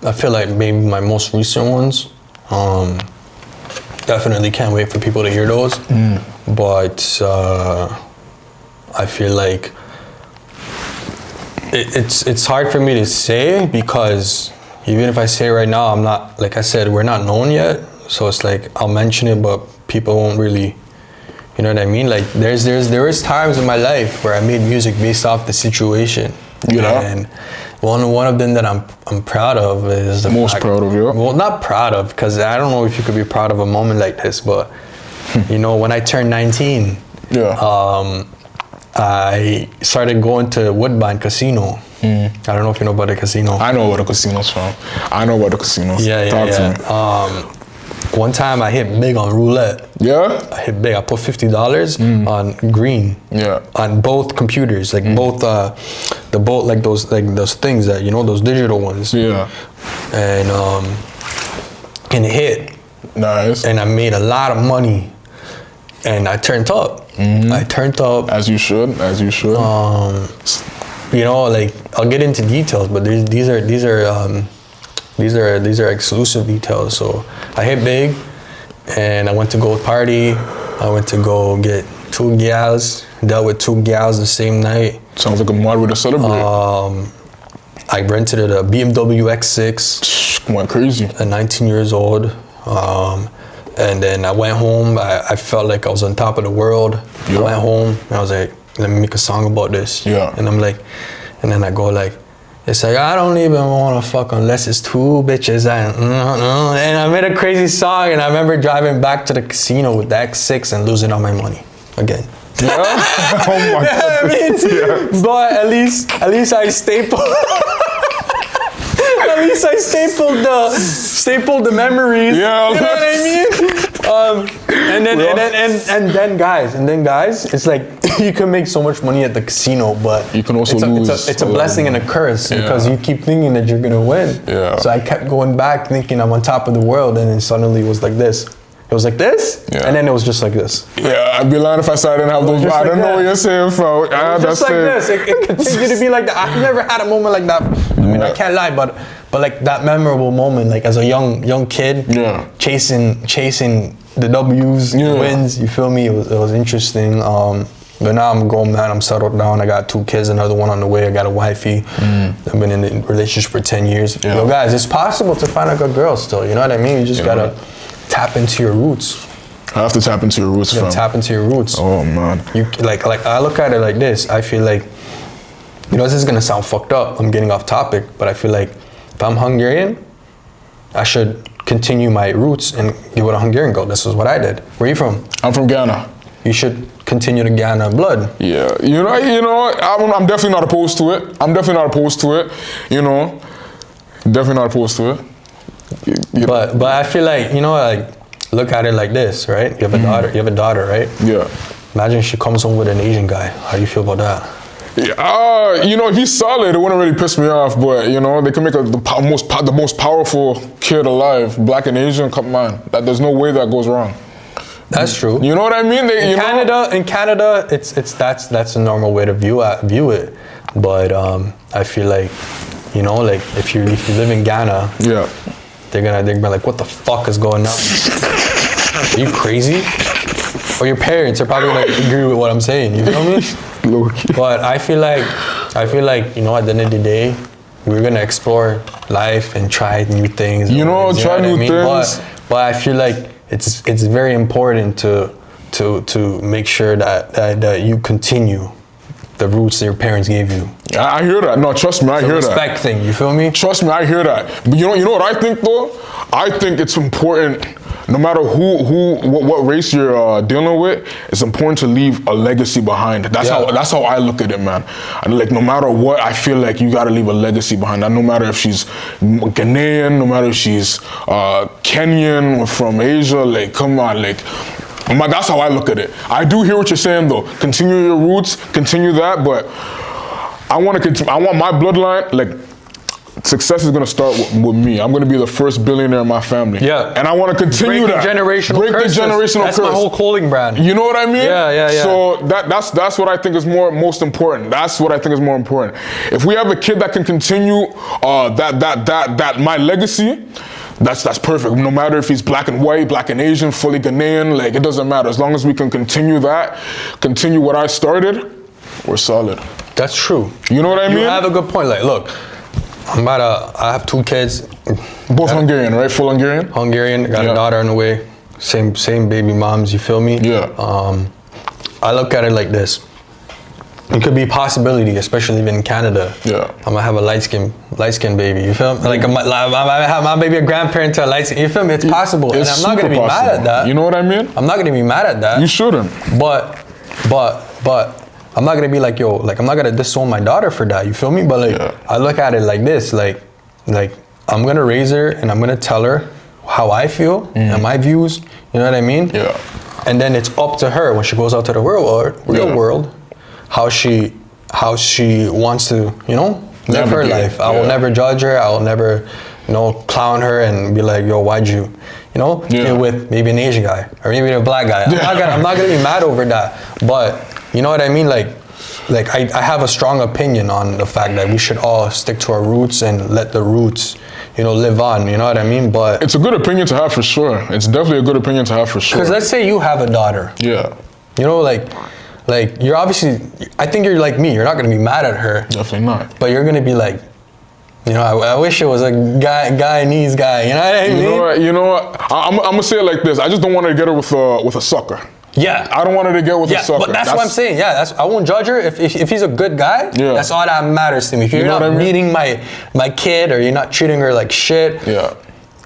I feel like maybe my most recent ones, definitely can't wait for people to hear those. But I feel like it's hard for me to say, because even if I say it right now, I'm not, like I said, we're not known yet. So it's like, I'll mention it, but people won't really, you know what I mean? Like there is times in my life where I made music based off the situation. You know? And one of them that I'm proud of is the most fact, proud of you? Well, not proud of, because I don't know if you could be proud of a moment like this, but you know, when I turned 19, I started going to Woodbine Casino. I don't know if you know about the casino. I know what the casino's from. I know what the casino's. Talk to me. One time I hit big on roulette. Yeah? I hit big. I put $50 on green. Yeah. On both computers, like both like those things that, you know, those digital ones. Yeah. And it hit. Nice. And I made a lot of money. And I turned up. I turned up. As you should. You know, like, I'll get into details, but these are exclusive details. So I hit big, and I went to go party. I went to go get 2 gals, dealt with 2 gals the same night. Sounds like a mod way to celebrate. I rented a BMW X6. Went crazy. At 19 years old. And then I went home. I felt like I was on top of the world. I went home, and I was like, let me make a song about this. Yeah. And I'm like, and then I go like, it's like, I don't even want to fuck unless it's 2 bitches. And I made a crazy song, and I remember driving back to the casino with the X6 and losing all my money again. Yeah? Oh my God. I mean, but at least I stapled. At least I stapled the memories. Yeah, you know what I mean? And then guys, it's like you can make so much money at the casino, but you can also lose. It's a blessing and a curse, because you keep thinking that you're gonna win. Yeah. So I kept going back thinking I'm on top of the world, and then suddenly it was like this. It was like this, and then it was just like this. Yeah, I'd be lying if I said I didn't have those. I don't know what you're saying, bro. Just like this. It continued to be like that. I've never had a moment like that. I mean, I can't lie, but like that memorable moment, like as a young kid, chasing the W's, wins. You feel me? It was interesting. But now I'm a grown man. I'm settled down. I got 2 kids, another one on the way. I got a wifey. I've been in a relationship for 10 years. Yo, guys, it's possible to find a good girl still. You know what I mean? You just gotta tap into your roots. I have to tap into your roots, fam. Tap into your roots. Oh man. You like I look at it like this. I feel like, you know, this is gonna sound fucked up. I'm getting off topic, but I feel like if I'm Hungarian, I should continue my roots and get with a Hungarian girl. This is what I did. Where are you from? I'm from Ghana. You should continue the Ghana blood. Yeah, you know, I'm definitely not opposed to it. You know, definitely not opposed to it. But I feel like, you know, like, look at it like this, right? You have a daughter. You have a daughter, right? Yeah. Imagine she comes home with an Asian guy. How do you feel about that? Yeah, you know, if he's solid, it wouldn't really piss me off. But you know, they can make the most powerful kid alive, black and Asian. Come on, there's no way that goes wrong. That's true. You know what I mean? In Canada, that's a normal way to view it. But I feel like you know, like if you live in Ghana, Yeah. they're gonna be like, what the fuck is going on? Are you crazy? Or your parents are probably gonna agree with what I'm saying. You feel me? Low-key. But I feel like, you know, at the end of the day, we're gonna explore life and try new things. You know, try what new I mean? things. But I feel like it's very important to make sure that you continue the roots that your parents gave you. I hear that. No, trust me, I hear that. Respect thing, you feel me? Trust me, I hear that. But you know what I think though? I think it's important, no matter what race you're dealing with, it's important to leave a legacy behind. That's how I look at it, man. And like no matter what, I feel like you gotta leave a legacy behind. And no matter if she's Ghanaian, no matter if she's Kenyan or from Asia, like come on, like. That's how I look at it. I do hear what you're saying though. Continue your roots, continue that, but I want my bloodline, like success is gonna start with me. I'm gonna be the first billionaire in my family. Yeah. And I wanna continue Break that. The generational curses. The generational That's curse. my whole clothing brand. You know what I mean? Yeah. So that's what I think is most important. That's what I think is more important. If we have a kid that can continue that my legacy, that's perfect. No matter if he's black and white, black and Asian, fully Ghanaian, like it doesn't matter. As long as we can continue what I started, we're solid. That's true. You know what I mean? You have a good point. Like, look, I have 2 kids. Both Hungarian, right? Full Hungarian? Hungarian, got a daughter on the way. Same baby moms, you feel me? Yeah. I look at it like this. It could be a possibility, especially even in Canada. Yeah. I'm gonna have a light skin baby. You feel me? Like I have my baby a grandparent to a light skin. You feel me? It's possible, and I'm not gonna be mad at that. You know what I mean? I'm not gonna be mad at that. You shouldn't. But I'm not gonna be like, yo, like I'm not gonna disown my daughter for that. You feel me? But like I look at it like this, like I'm gonna raise her and I'm gonna tell her how I feel and my views. You know what I mean? Yeah. And then it's up to her when she goes out to the real world, how she wants to, you know, live her life. I will never judge her. I will never, you know, clown her and be like, yo, why'd you, you know, deal with maybe an Asian guy or maybe a black guy. I'm not gonna be mad over that. But you know what I mean? Like I have a strong opinion on the fact that we should all stick to our roots and let the roots, you know, live on. You know what I mean? But it's a good opinion to have for sure. It's definitely a good opinion to have for sure. Because let's say you have a daughter. Yeah. You know, like you're obviously, I think you're like me. You're not gonna be mad at her. Definitely not. But you're gonna be like, you know, I wish it was a Guyanese guy. You know what I mean? You know what? I'm gonna say it like this. I just don't want her to get her with a sucker. Yeah. I don't want her to get with a sucker. But that's what I'm saying. Yeah, I won't judge her if he's a good guy. Yeah. That's all that matters to me. If you're not meeting my kid or you're not treating her like shit. Yeah.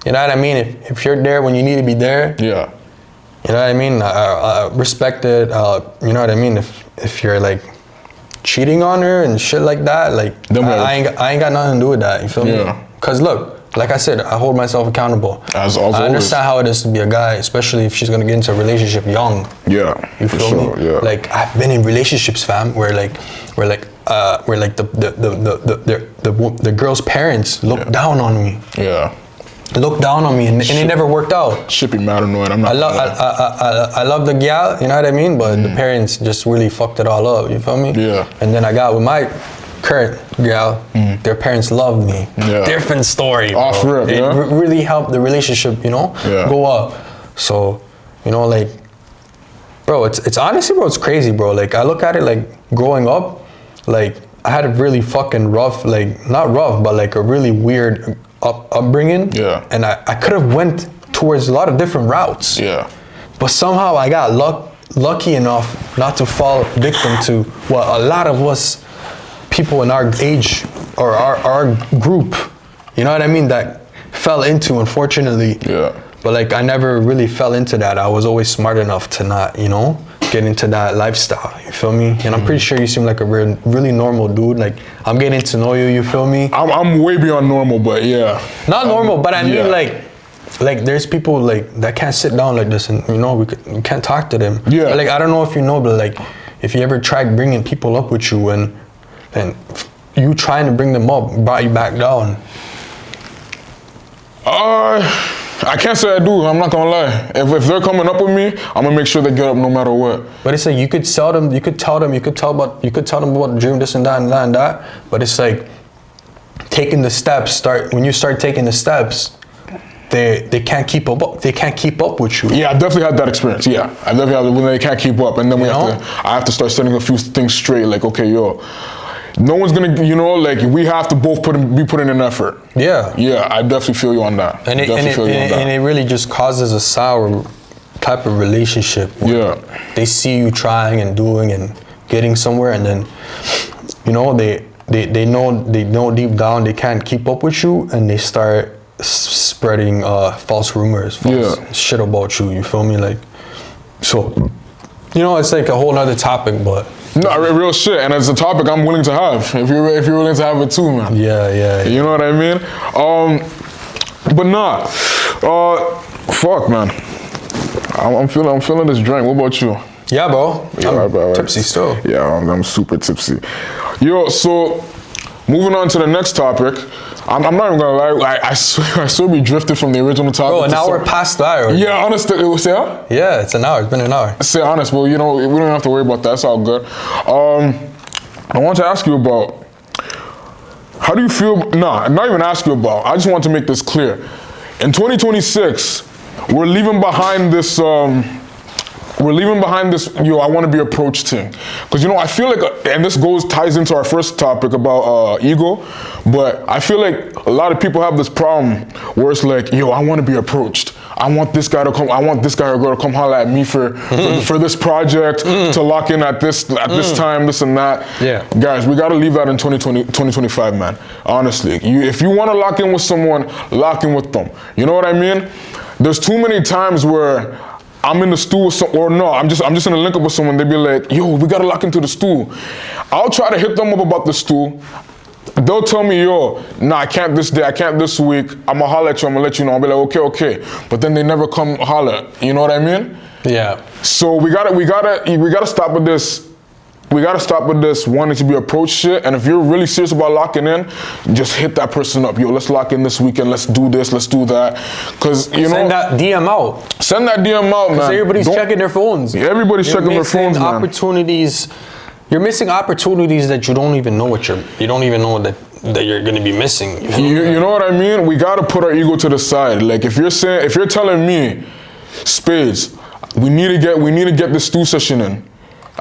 You know what I mean? If you're there when you need to be there. Yeah. You know what I mean? I respect it. You know what I mean? If you're like cheating on her and shit like that, like I ain't got nothing to do with that. You feel me? Cause look, like I said, I hold myself accountable. As always. I understand how it is to be a guy, especially if she's gonna get into a relationship young. Yeah. You feel me? Yeah. Like I've been in relationships, fam, where the girl's parents look down on me. Yeah. Look down on me, and it never worked out. Should be mad annoyed. I'm not. I love the gal, you know what I mean? But the parents just really fucked it all up. You feel me? Yeah. And then I got with my current gal. Their parents loved me. Yeah. Different story. Bro. Off rip, It really helped the relationship, you know, go up. So, you know, like, bro, it's honestly, bro, it's crazy, bro. Like I look at it like growing up, like I had a really fucking rough, like not rough, but like a really weird upbringing. Yeah. And I could have went towards a lot of different routes. Yeah. But somehow I got lucky enough not to fall victim to what a lot of us people in our age or our group, you know what I mean, that fell into, unfortunately. Yeah. But like I never really fell into that. I was always smart enough to not, you know, get into that lifestyle, you feel me? And I'm pretty sure you seem like a really normal dude. Like I'm getting to know you, you feel me? I'm way beyond normal, but yeah. Not normal, but I mean like there's people like that can't sit down like this and, you know, we can't talk to them. Yeah. Like I don't know if you know, but like if you ever tried bringing people up with you and you trying to bring them up brought you back down. I can't say I do. I'm not gonna lie. If they're coming up with me, I'm gonna make sure they get up no matter what. But it's like you could tell them about the dream, this and that and that and that. But it's like taking the steps, when you start taking the steps, they can't keep up. They can't keep up with you. Yeah, I definitely had that experience. Yeah, I definitely had when they can't keep up, and then I have to start setting a few things straight. Like, okay, yo, no one's gonna, like we have to both be putting in effort. Yeah. Yeah, I definitely feel you on that. And it really just causes a sour type of relationship. Yeah. They see you trying and doing and getting somewhere, and then, they know deep down they can't keep up with you, and they start spreading false rumors, shit about you. You feel me? Like, so, it's like a whole nother topic, but. No, real shit, and it's a topic I'm willing to have. If you're willing to have it too, man. Yeah. You know what I mean? But nah, fuck, man. I'm feeling this drink. What about you? Yeah, bro. I'm tipsy still. Yeah, I'm super tipsy. Yo, so moving on to the next topic. I'm not even gonna lie. I swear we drifted from the original topic. Bro, an hour past that already. Yeah, honestly, it was Yeah, it's an hour. It's been an hour. Say honest, well, we don't have to worry about that. It's all good. I want to ask you about how do you feel? Nah, not even ask you about. I just want to make this clear. In 2026, we're leaving behind this. Yo, I want to be approached thing. Because, I feel like, and this ties into our first topic about ego, but I feel like a lot of people have this problem where it's like, yo, I want to be approached. I want this guy or girl to come holler at me for this project, to lock in at this time, this and that. Yeah. Guys, we got to leave that in 2025, man. Honestly, if you want to lock in with someone, lock in with them. You know what I mean? There's too many times where I'm in the stool I'm just in a link up with someone. They be like, yo, we gotta lock into the stool. I'll try to hit them up about the stool. They'll tell me, yo, nah, I can't this day, I can't this week. I'ma holler at you, I'ma let you know. I'll be like, okay. But then they never come holler. You know what I mean? Yeah. So we gotta stop with this. We gotta stop with this wanting to be approached shit. And if you're really serious about locking in, just hit that person up. Yo, let's lock in this weekend. Let's do this. Let's do that. Cause send that DM out. Send that DM out, man. Everybody's checking their phones. Everybody's checking their phones, man. You're missing opportunities that you don't even know you don't even know that you're gonna be missing. You know what I mean? We gotta put our ego to the side. Like if you're telling me, Spades, we need to get this stool session in.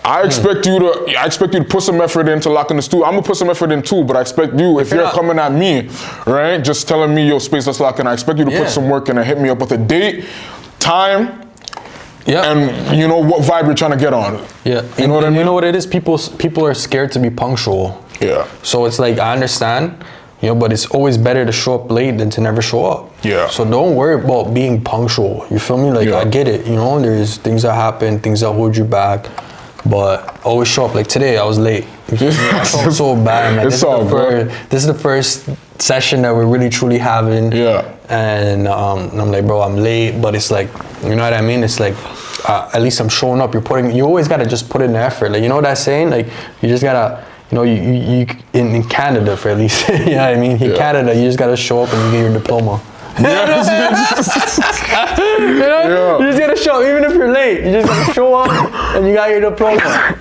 I expect you to put some effort in to lock in the stool. I'm gonna put some effort in too, but I expect you, if you're coming at me, right, just telling me, yo, Space, let's lock in. I expect you to put some work in and hit me up with a date, time, and what vibe you're trying to get on. Yeah, you know what I mean? You know what it is? People are scared to be punctual. Yeah. So it's like, I understand, but it's always better to show up late than to never show up. Yeah. So don't worry about being punctual. You feel me? Like, I get it. There's things that happen, things that hold you back. But always show up. Like today, I was late. I felt so bad, man. This is the first session that we're really truly having. Yeah. And I'm like, bro, I'm late. But it's like, you know what I mean? It's like, at least I'm showing up. You always gotta just put in the effort. Like, you know what I'm saying? Like, you just gotta, you in Canada, for at least. You know what I mean? In Canada, you just gotta show up and you get your diploma. You just gotta show up, even if you're late. You just gotta show up and you got your diploma.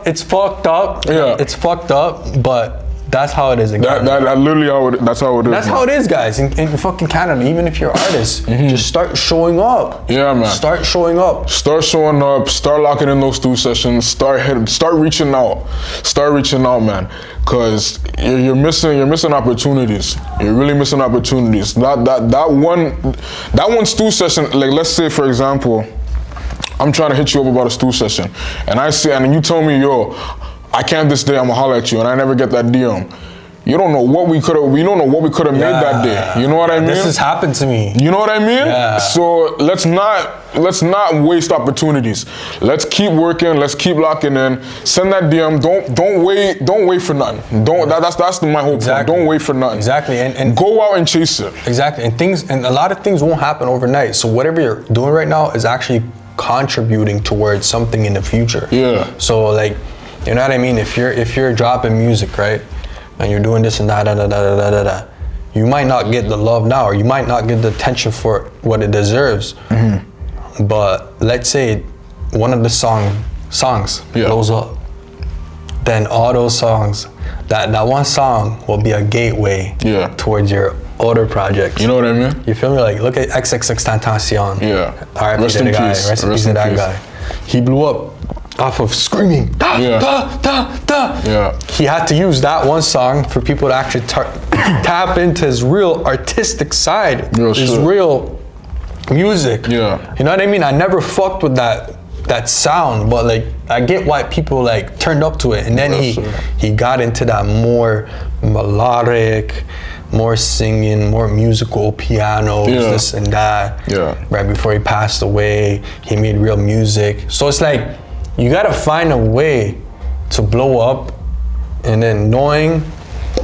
It's fucked up. Yeah. It's fucked up, but that's how it is again. That's literally that's how it is. That's how it is, guys. In fucking Canada, even if you're an artist, just start showing up. Yeah, man. Start showing up. Start showing up. Start locking in those stool sessions. Start reaching out. Start reaching out, man. Cause you're missing opportunities. You're really missing opportunities. That one stool session. Like, let's say for example, I'm trying to hit you up about a stool session, and you tell me, yo, I can't this day, I'm gonna holler at you, and I never get that DM. You don't know what we could have made that day. You know what I mean? This has happened to me. You know what I mean? Yeah. So let's not waste opportunities. Let's keep working. Let's keep locking in. Send that DM. Don't wait for nothing. That's my whole point. Don't wait for nothing. Exactly. And go out and chase it. Exactly. And a lot of things won't happen overnight. So whatever you're doing right now is actually contributing towards something in the future. Yeah. So like, you know what I mean? If you're dropping music, right, and you're doing this and that, you might not get the love now, or you might not get the attention for what it deserves. Mm-hmm. But let's say one of the songs blows up, then all those songs that one song will be a gateway towards your older projects. You know what I mean? You feel me? Like, look at XXXTentacion. Yeah. R.I.P. to the guy. Rest in peace to that guy. He blew up off of screaming. Da, da, da, da. Yeah. He had to use that one song for people to actually tap into his real artistic side, his real music. Yeah. You know what I mean? I never fucked with that sound, but like I get why people like turned up to it, and then he got into that more melodic, more singing, more musical pianos, this and that. Yeah. Right before he passed away, he made real music. So it's like you gotta find a way to blow up, and then knowing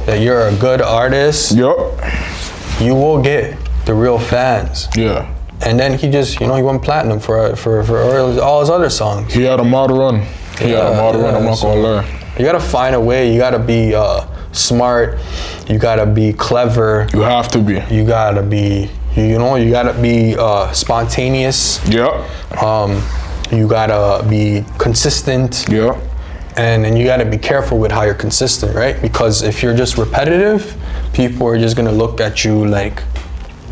that you're a good artist, you will get the real fans. Yeah. And then he just, he went platinum for all his other songs. He had a model run. I'm not gonna lie. You gotta find a way. You gotta be smart. You gotta be clever. You have to be. You gotta be, you gotta be spontaneous. Yeah. You gotta be consistent. Yeah. And then you gotta be careful with how you're consistent, right? Because if you're just repetitive, people are just gonna look at you like,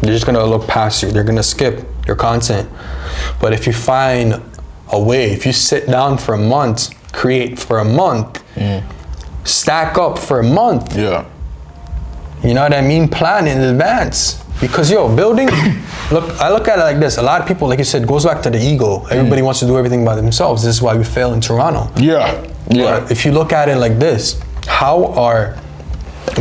they're just gonna look past you. They're gonna skip your content. But if you find a way, if you sit down for a month, create for a month, stack up for a month. Yeah. You know what I mean? Plan in advance. Because building, I look at it like this. A lot of people, like you said, goes back to the ego. Everybody wants to do everything by themselves. This is why we fail in Toronto. Yeah. Yeah. But if you look at it like this, how are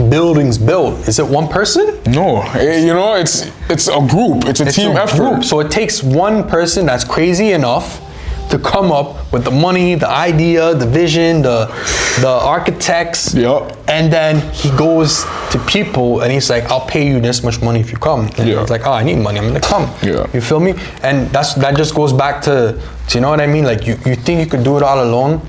buildings built? Is it one person? No, it's a group. It's a team effort. Group. So it takes one person that's crazy enough to come up with the money, the idea, the vision, the architects. Yep. And then he goes to people and he's like, I'll pay you this much money if you come. And it's like, oh, I need money, I'm gonna come. Yeah. You feel me? And that just goes back to you know what I mean? Like you think you could do it all alone.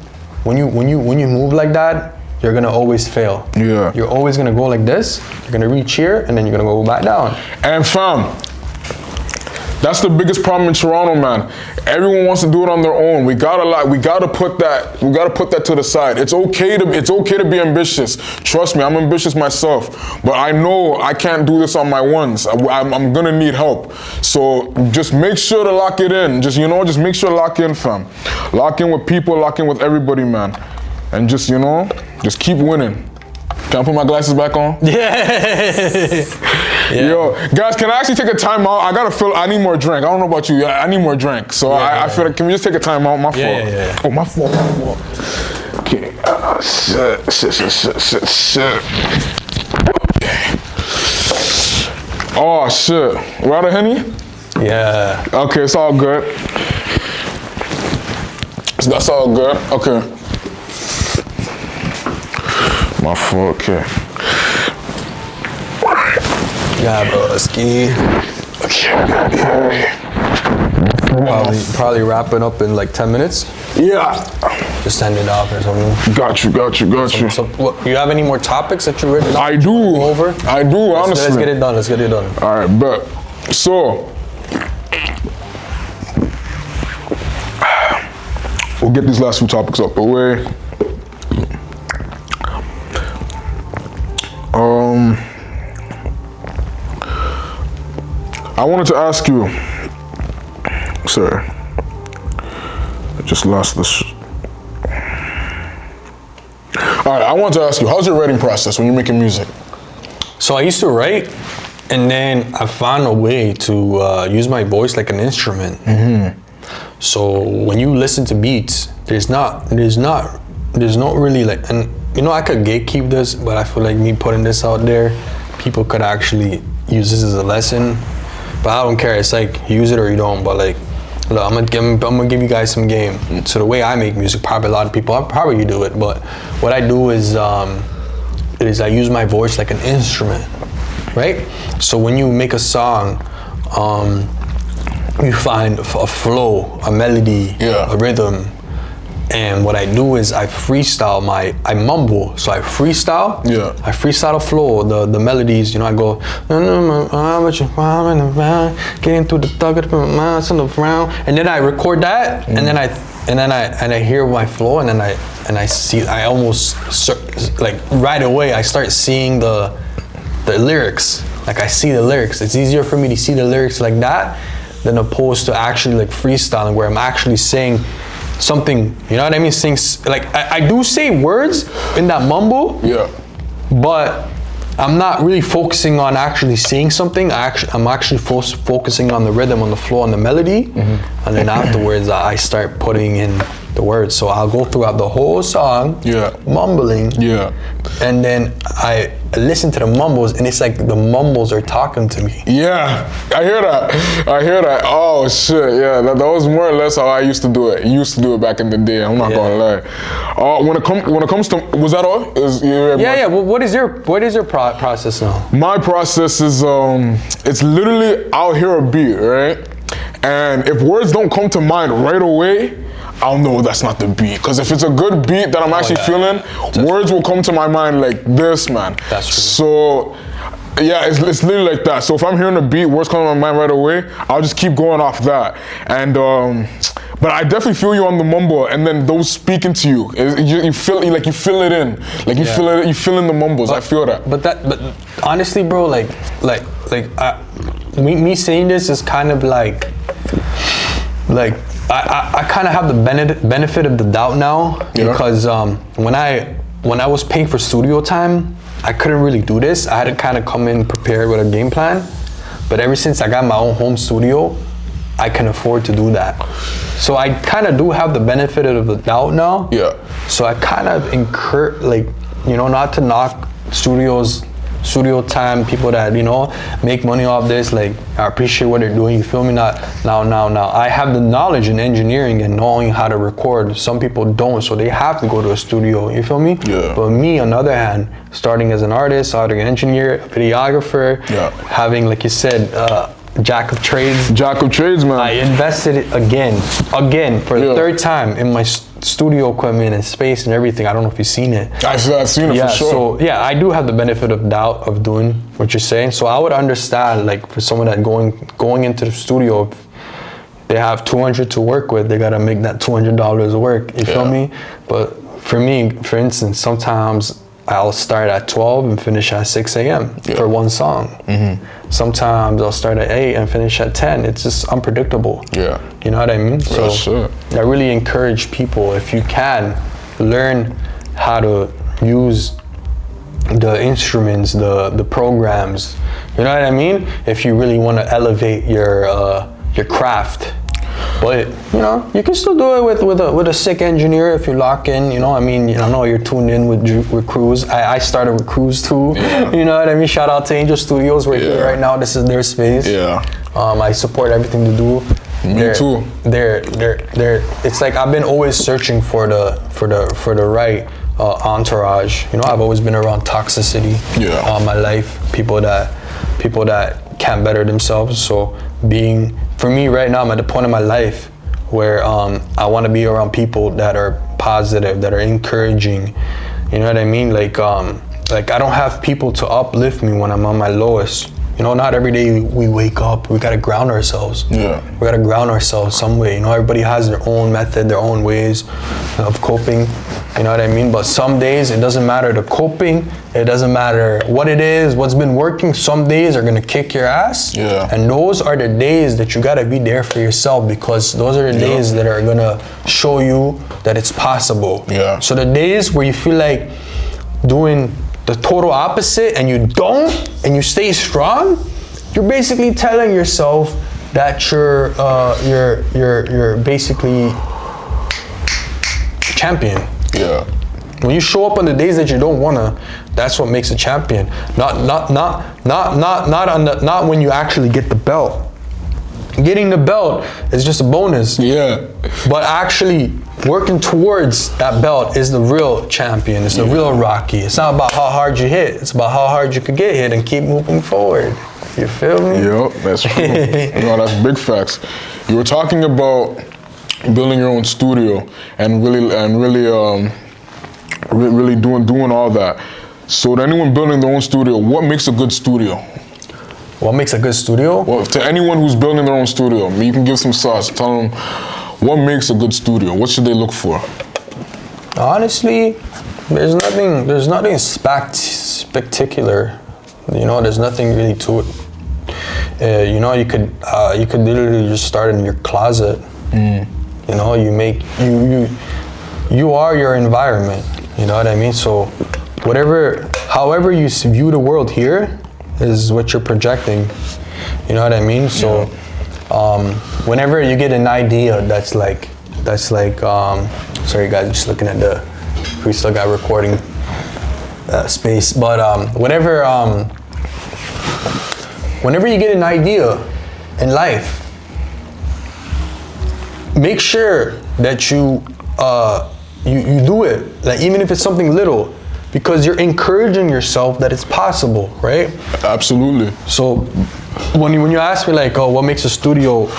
When you move like that, you're gonna always fail. Yeah. You're always gonna go like this, you're gonna reach here, and then you're gonna go back down. And fam, that's the biggest problem in Toronto, man. Everyone wants to do it on their own. We gotta put that to the side. It's okay to be ambitious. Trust me, I'm ambitious myself. But I know I can't do this on my ones. I'm gonna need help. So just make sure to lock it in. Just make sure to lock in, fam. Lock in with people, lock in with everybody, man. And just keep winning. Can I put my glasses back on? Yeah. Yo, guys, can I actually take a time out? I need more drink. I don't know about you. I need more drink. So I feel like, can we just take a time out? My fault. Yeah. Oh, my fault. Okay. Shit. Okay. Oh, shit. We're out of Henny? Yeah. Okay, it's all good. That's all good. Okay. My fault, okay. Yeah, bro, ski. Okay. Probably wrapping up in like 10 minutes. Yeah. Just send it off or something. Got you. So, you have any more topics that you're ready to I do. over? I do, honestly. Let's get it done. All right, bet. So, we'll get these last few topics up the way. I wanted to ask you, sorry, I just lost this. All right, I wanted to ask you, how's your writing process when you're making music? So I used to write, and then I found a way to use my voice like an instrument. So when you listen to beats, there's not really like, and I could gatekeep this, but I feel like me putting this out there, people could actually use this as a lesson. But I don't care. It's like, use it or you don't. But like, look, I'm gonna give you guys some game. So the way I make music, probably a lot of people, probably you do it, but what I do is I use my voice like an instrument, right? So when you make a song, you find a flow, a melody, a rhythm. And what I do is I freestyle I mumble, so I freestyle. Yeah. I freestyle the flow, the melodies. I go, getting through the thug of the mind on the ground, and then I record that, and then I and then I hear my flow, and then I see, I almost like right away I start seeing the lyrics. Like I see the lyrics. It's easier for me to see the lyrics like that than opposed to actually like freestyling, where I'm actually saying something. You know what I mean? Saying like I do say words in that mumble. Yeah. But I'm not really focusing on actually saying something. I'm actually focusing on the rhythm, on the flow, on the melody, and then afterwards I start putting in the words. So I'll go throughout the whole song, mumbling, and then I listen to the mumbles, and it's like the mumbles are talking to me. Yeah, I hear that. Oh shit, yeah, that was more or less how I used to do it. Used to do it back in the day. I'm not gonna lie. When it comes to, was that all? Yeah. Well, what is your process now? My process is it's literally, I'll hear a beat, right, and if words don't come to mind right away, I'll know that's not the beat. Because if it's a good beat that I'm actually feeling, words will come to my mind like this, man. That's true. So, yeah, it's literally like that. So if I'm hearing a beat, words come to my mind right away, I'll just keep going off that. And, but I definitely feel you on the mumble, and then those speaking to you, you feel it in, like you feel in the mumbles. I feel that. But honestly, bro, me saying this is kind of like I kind of have the benefit of the doubt now, because when I was paying for studio time, I couldn't really do this. I had to kind of come in prepared with a game plan. But ever since I got my own home studio, I can afford to do that. So I kind of do have the benefit of the doubt now. Yeah. So I kind of not to knock studio time, people that, make money off this, like, I appreciate what they're doing, you feel me? Now, I have the knowledge in engineering and knowing how to record. Some people don't, so they have to go to a studio, you feel me? Yeah. But me, on the other hand, starting as an artist, starting an engineer, videographer, having, like you said, jack of trades. Jack of trades, man. I invested again, for the third time in my studio equipment and space and everything. I don't know if you've seen it. I've seen it for sure. So yeah, I do have the benefit of doubt of doing what you're saying. So I would understand, like, for someone that going into the studio, if they have 200 to work with, they gotta make that $200 work. You feel me? But for me, for instance, sometimes I'll start at 12 and finish at 6 a.m. for one song. Sometimes I'll start at 8 and finish at 10. It's just unpredictable. Yeah. You know what I mean? So I really encourage people, if you can, learn how to use the instruments, the programs. You know what I mean? If you really want to elevate your craft. But you can still do it with a sick engineer if you lock in. I know you're tuned in with Cruz. I started with Cruz too. Yeah. You know what I mean? Shout out to Angel Studios. We're here right now. This is their space. Yeah. I support everything they do. Me too. They're. It's like I've been always searching for the right entourage. I've always been around toxicity all my life. People that can't better themselves. So for me right now, I'm at the point in my life where I want to be around people that are positive, that are encouraging. You know what I mean? Like I don't have people to uplift me when I'm on my lowest. Not every day we wake up, we gotta ground ourselves. Yeah. We gotta ground ourselves some way. Everybody has their own method, their own ways of coping. You know what I mean? But some days it doesn't matter the coping, it doesn't matter what it is, what's been working. Some days are gonna kick your ass. Yeah. And those are the days that you gotta be there for yourself, because those are the days that are gonna show you that it's possible. Yeah. So the days where you feel like doing the total opposite and you don't, and you stay strong, you're basically telling yourself that you're basically champion. Yeah. When you show up on the days that you don't wanna, that's what makes a champion. Not when you actually get the belt. Getting the belt is just a bonus. Yeah. But actually working towards that belt is the real champion. It's the real Rocky. It's not about how hard you hit. It's about how hard you could get hit and keep moving forward. You feel me? Yep, that's true. That's big facts. You were talking about building your own studio and really doing all that. So to anyone building their own studio, what makes a good studio? What makes a good studio? Well, to anyone who's building their own studio, you can give some sauce. Tell them what makes a good studio? What should they look for? Honestly, there's nothing spectacular. You know, there's nothing really to it. You know, you could literally just start in your closet. You know, you are your environment. You know what I mean? So however you view the world here is what you're projecting. You know what I mean? So whenever you get an idea that's like sorry guys, just looking at we still got recording space, but whenever you get an idea in life, make sure that you do it, like even if it's something little, because you're encouraging yourself that it's possible, right? Absolutely. So when you ask me like, oh, what makes a studio?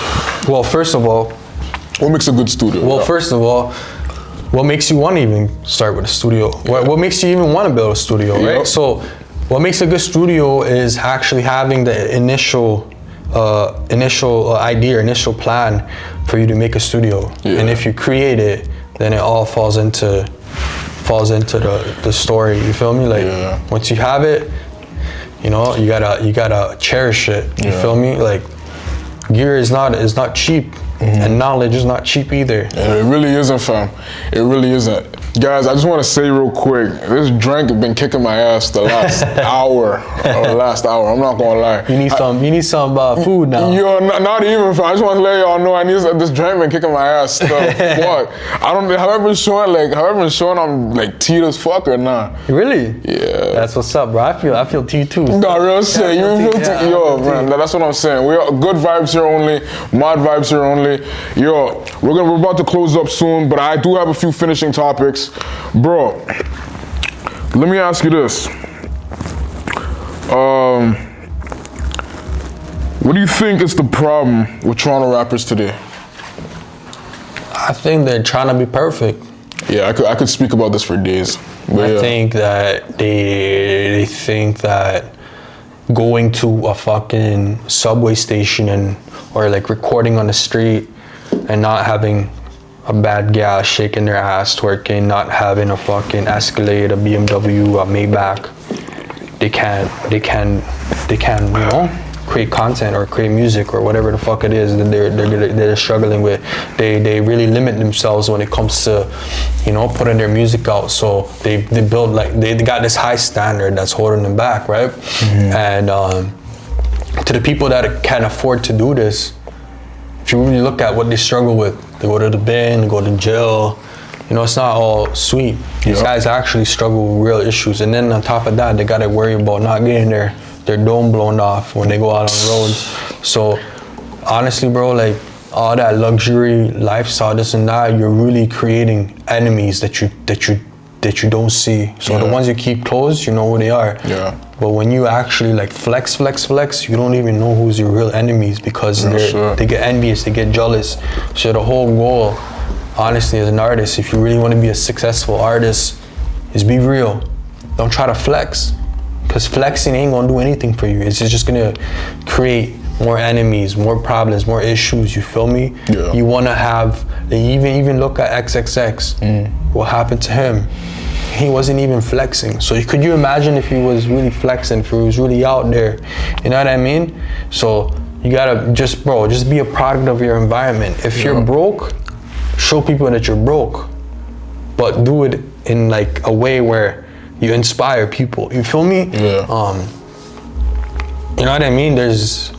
Well, first of all, what makes a good studio? Well, first of all, what makes you want to even start with a studio? What makes you even want to build a studio, right? Yep. So what makes a good studio is actually having the initial idea, initial plan for you to make a studio. Yeah. And if you create it, then it all falls into the story. You feel me? Like once you have it, you know, you gotta cherish it. You feel me? Like gear is not cheap. And knowledge is not cheap either. It really isn't, fam. It really isn't. Guys, I just want to say real quick, this drink has been kicking my ass the last hour. I'm not gonna lie. You need some food now. Yo, not even, fam. I just want to let y'all know I need this drink been kicking my ass still. Fuck. Have I been showing I'm like teed as fuck or not? Really? Yeah. That's what's up, bro. I feel tea too. No, real shit. You feel tea? Yo, man, that's what I'm saying. We are good vibes here only, mod vibes here only. Yo, we're about to close up soon, but I do have a few finishing topics. Bro, let me ask you this. What do you think is the problem with Toronto rappers today? I think they're trying to be perfect. Yeah, I could speak about this for days. I think that they think that going to a fucking subway station or like recording on the street and not having a bad gal shaking their ass twerking, not having a fucking Escalade, a BMW, a Maybach, they can you know, create content or create music or whatever the fuck it is that they're struggling with. They really limit themselves when it comes to, you know, putting their music out. So they build like they got this high standard that's holding them back, right? And to the people that can afford to do this, if you really look at what they struggle with, they go to the bin, go to jail. You know, it's not all sweet. These guys actually struggle with real issues. And then on top of that, they gotta worry about not getting their dome blown off when they go out on the roads. So honestly, bro, like all that luxury lifestyle, this and that, you're really creating enemies that you don't see. So the ones you keep close, you know who they are. Yeah. But when you actually like flex, you don't even know who's your real enemies because they get envious, they get jealous. So the whole goal, honestly, as an artist, if you really want to be a successful artist, is be real. Don't try to flex, because flexing ain't gonna do anything for you. It's just gonna create more enemies, more problems, more issues. You feel me? Yeah. You wanna have, even look at XXX. What happened to him? He wasn't even flexing. So could you imagine if he was really flexing, if he was really out there? You know what I mean? So you gotta just be a product of your environment. If you're broke, show people that you're broke, but do it in like a way where you inspire people. You feel me? Yeah. You know what I mean? There's,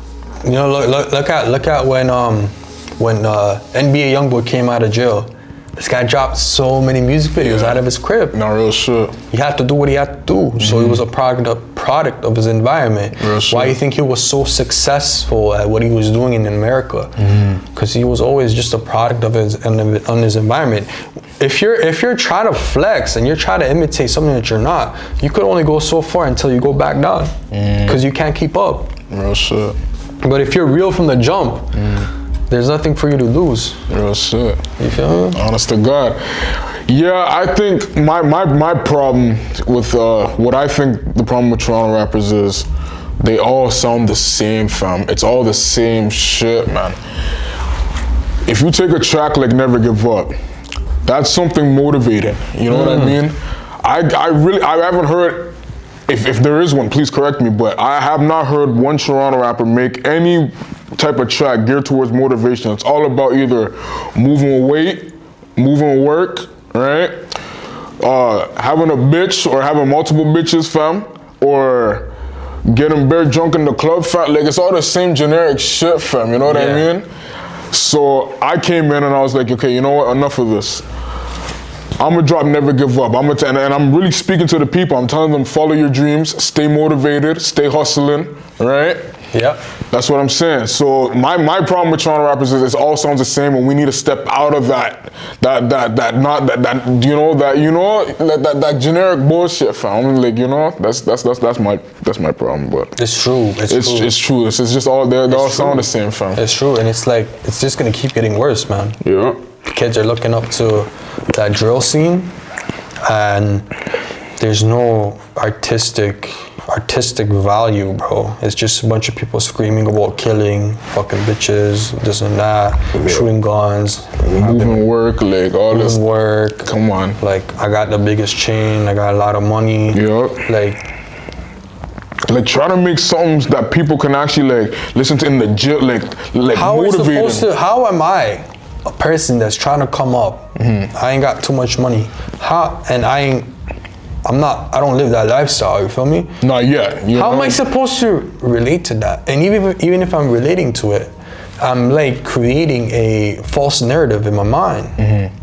you know, look at when NBA YoungBoy came out of jail. This guy dropped so many music videos out of his crib. No, real shit. He had to do what he had to do. So he was a product of his environment. Real shit. Why you think he was so successful at what he was doing in America? Because he was always just a product of his environment. If you're trying to flex and you're trying to imitate something that you're not, you could only go so far until you go back down. Because you can't keep up. Real shit. But if you're real from the jump, there's nothing for you to lose. Real shit. You feel me? Honest to God. Yeah, I think my problem with what I think the problem with Toronto rappers is, they all sound the same, fam. It's all the same shit, man. if you take a track like Never Give Up, that's something motivating. You know what I mean? I haven't heard, if there is one, please correct me, but I have not heard one Toronto rapper make any type of track geared towards motivation. It's all about either moving weight, moving work, right? Having a bitch or having multiple bitches, fam, or getting bare drunk in the club, fam. Like, it's all the same generic shit, fam, you know what I mean? So I came in and I was like, okay, you know what, enough of this. I'm gonna drop Never Give Up. And I'm really speaking to the people. I'm telling them, follow your dreams, stay motivated, stay hustling, right? Yeah. That's what I'm saying. So my problem with Toronto rappers is it all sounds the same, and we need to step out of that generic bullshit, fam. Like, you know, that's my problem. But it's true. It's true. This is just all they all sound the same, fam. It's true, and it's like it's just gonna keep getting worse, man. Yeah. Kids are looking up to that drill scene, and there's no artistic value, bro. It's just a bunch of people screaming about killing, fucking bitches, this and that, shooting guns, moving work, like all this work. Come on. Like, I got the biggest chain, I got a lot of money. Like try to make songs that people can actually like listen to in the gym, like motivating. How am I a person that's trying to come up? I ain't got too much money. I don't live that lifestyle, you feel me? Not yet. How am I supposed to relate to that? And even if I'm relating to it, I'm like creating a false narrative in my mind.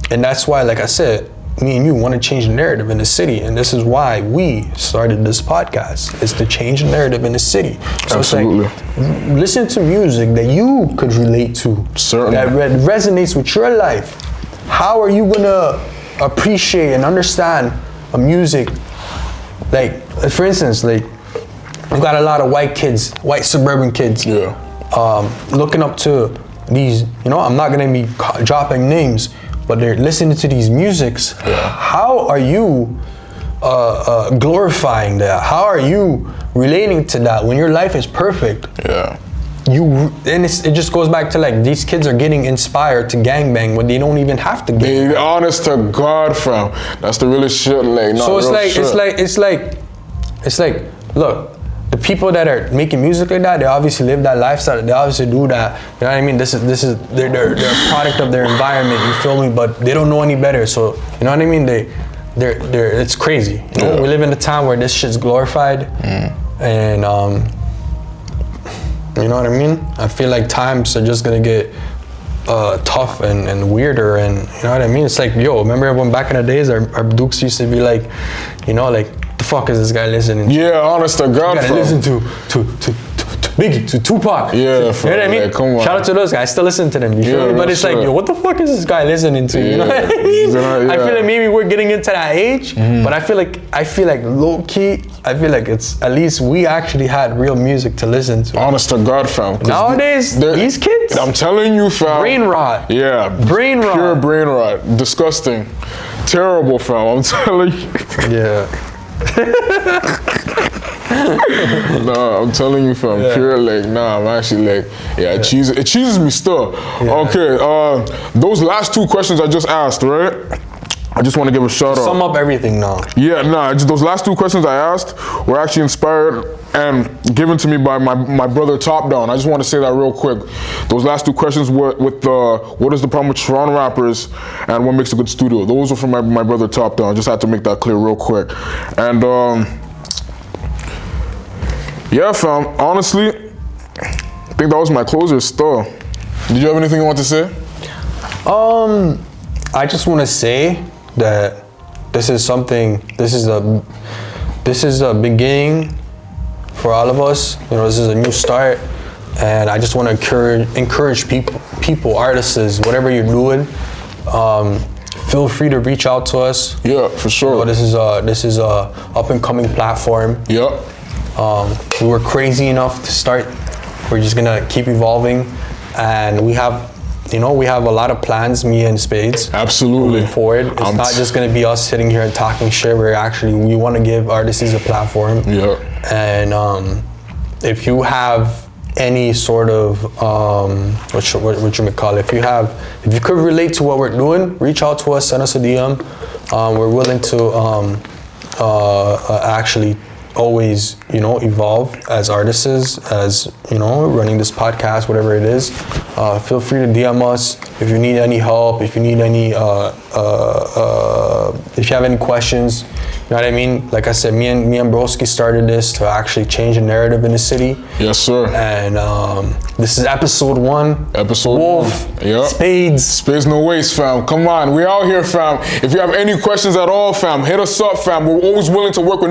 And that's why, like I said, me and you want to change the narrative in the city. And this is why we started this podcast, is to change the narrative in the city. So Absolutely. It's like, listen to music that you could relate to. Certainly. That resonates with your life. How are you gonna appreciate and understand a music, like, for instance, like, I've got a lot of white suburban kids, looking up to these, you know, I'm not gonna be dropping names, but they're listening to these musics. How are you glorifying that? How are you relating to that when your life is perfect? It just goes back to, like, these kids are getting inspired to gangbang when they don't even have to gangbang. Honest to God, fam. That's the realest shit. Like, so it's like, look, the people that are making music like that, they obviously live that lifestyle. They obviously do that. You know what I mean? This is they're a product of their environment. You feel me? But they don't know any better. So you know what I mean? They're it's crazy. You know? We live in a time where this shit's glorified, and you know what I mean? I feel like times are just gonna get tough and weirder, and you know what I mean? It's like, yo, remember when back in the days our dukes used to be like, you know, like, the fuck is this guy listening to? Yeah, honest to God, you gotta listen to Biggie, to Tupac. Yeah, you know what I mean? Like, come on. Shout out to those guys. I still listen to them. You feel me? But it's like, yo, what the fuck is this guy listening to? You know what I mean? I feel like maybe we're getting into that age, but I feel like low key, I feel like it's, at least we actually had real music to listen to. Honest to God, fam. Nowadays, these kids, I'm telling you, fam. brain rot. Yeah. Brain rot. Pure brain rot. Disgusting. Terrible, fam. I'm telling you. Yeah. Nah, I'm telling you, fam. Pure, like, nah, I'm actually like, it cheeses me still. Okay, those last two questions I just asked, right? I just want to give a shout out. Sum up everything now. Yeah, nah, just those last two questions I asked were actually inspired and given to me by my brother Top Down. I just want to say that real quick. Those last two questions were with what is the problem with Toronto rappers and what makes a good studio. Those were from my brother Top Down. I just had to make that clear real quick. And yeah, fam, honestly, I think that was my closer still. Did you have anything you want to say? I just want to say that this is a beginning for all of us. You know, this is a new start, and I just want to encourage people, artists, whatever you're doing. Feel free to reach out to us. Yeah, for sure. You know, this is a up and coming platform. Yeah. We were crazy enough to start. We're just gonna keep evolving, and we have a lot of plans, me and Spades. Absolutely. Moving forward. It's not just gonna be us sitting here and talking shit. We want to give artists a platform. Yeah. And if you have any sort of what you may call it. If you could relate to what we're doing, reach out to us, send us a DM. We're willing to actually always, evolve as artists, as running this podcast, whatever it is. Feel free to DM us if you need any help, if you need any if you have any questions. You know what I mean? Like I said, me and Broski started this to actually change the narrative in the city. Yes, sir. And this is episode 1. Episode Wolf, 1. Yep. Spades, no waste, fam. Come on, we out here, fam. If you have any questions at all, fam, hit us up, fam. We're always willing to work with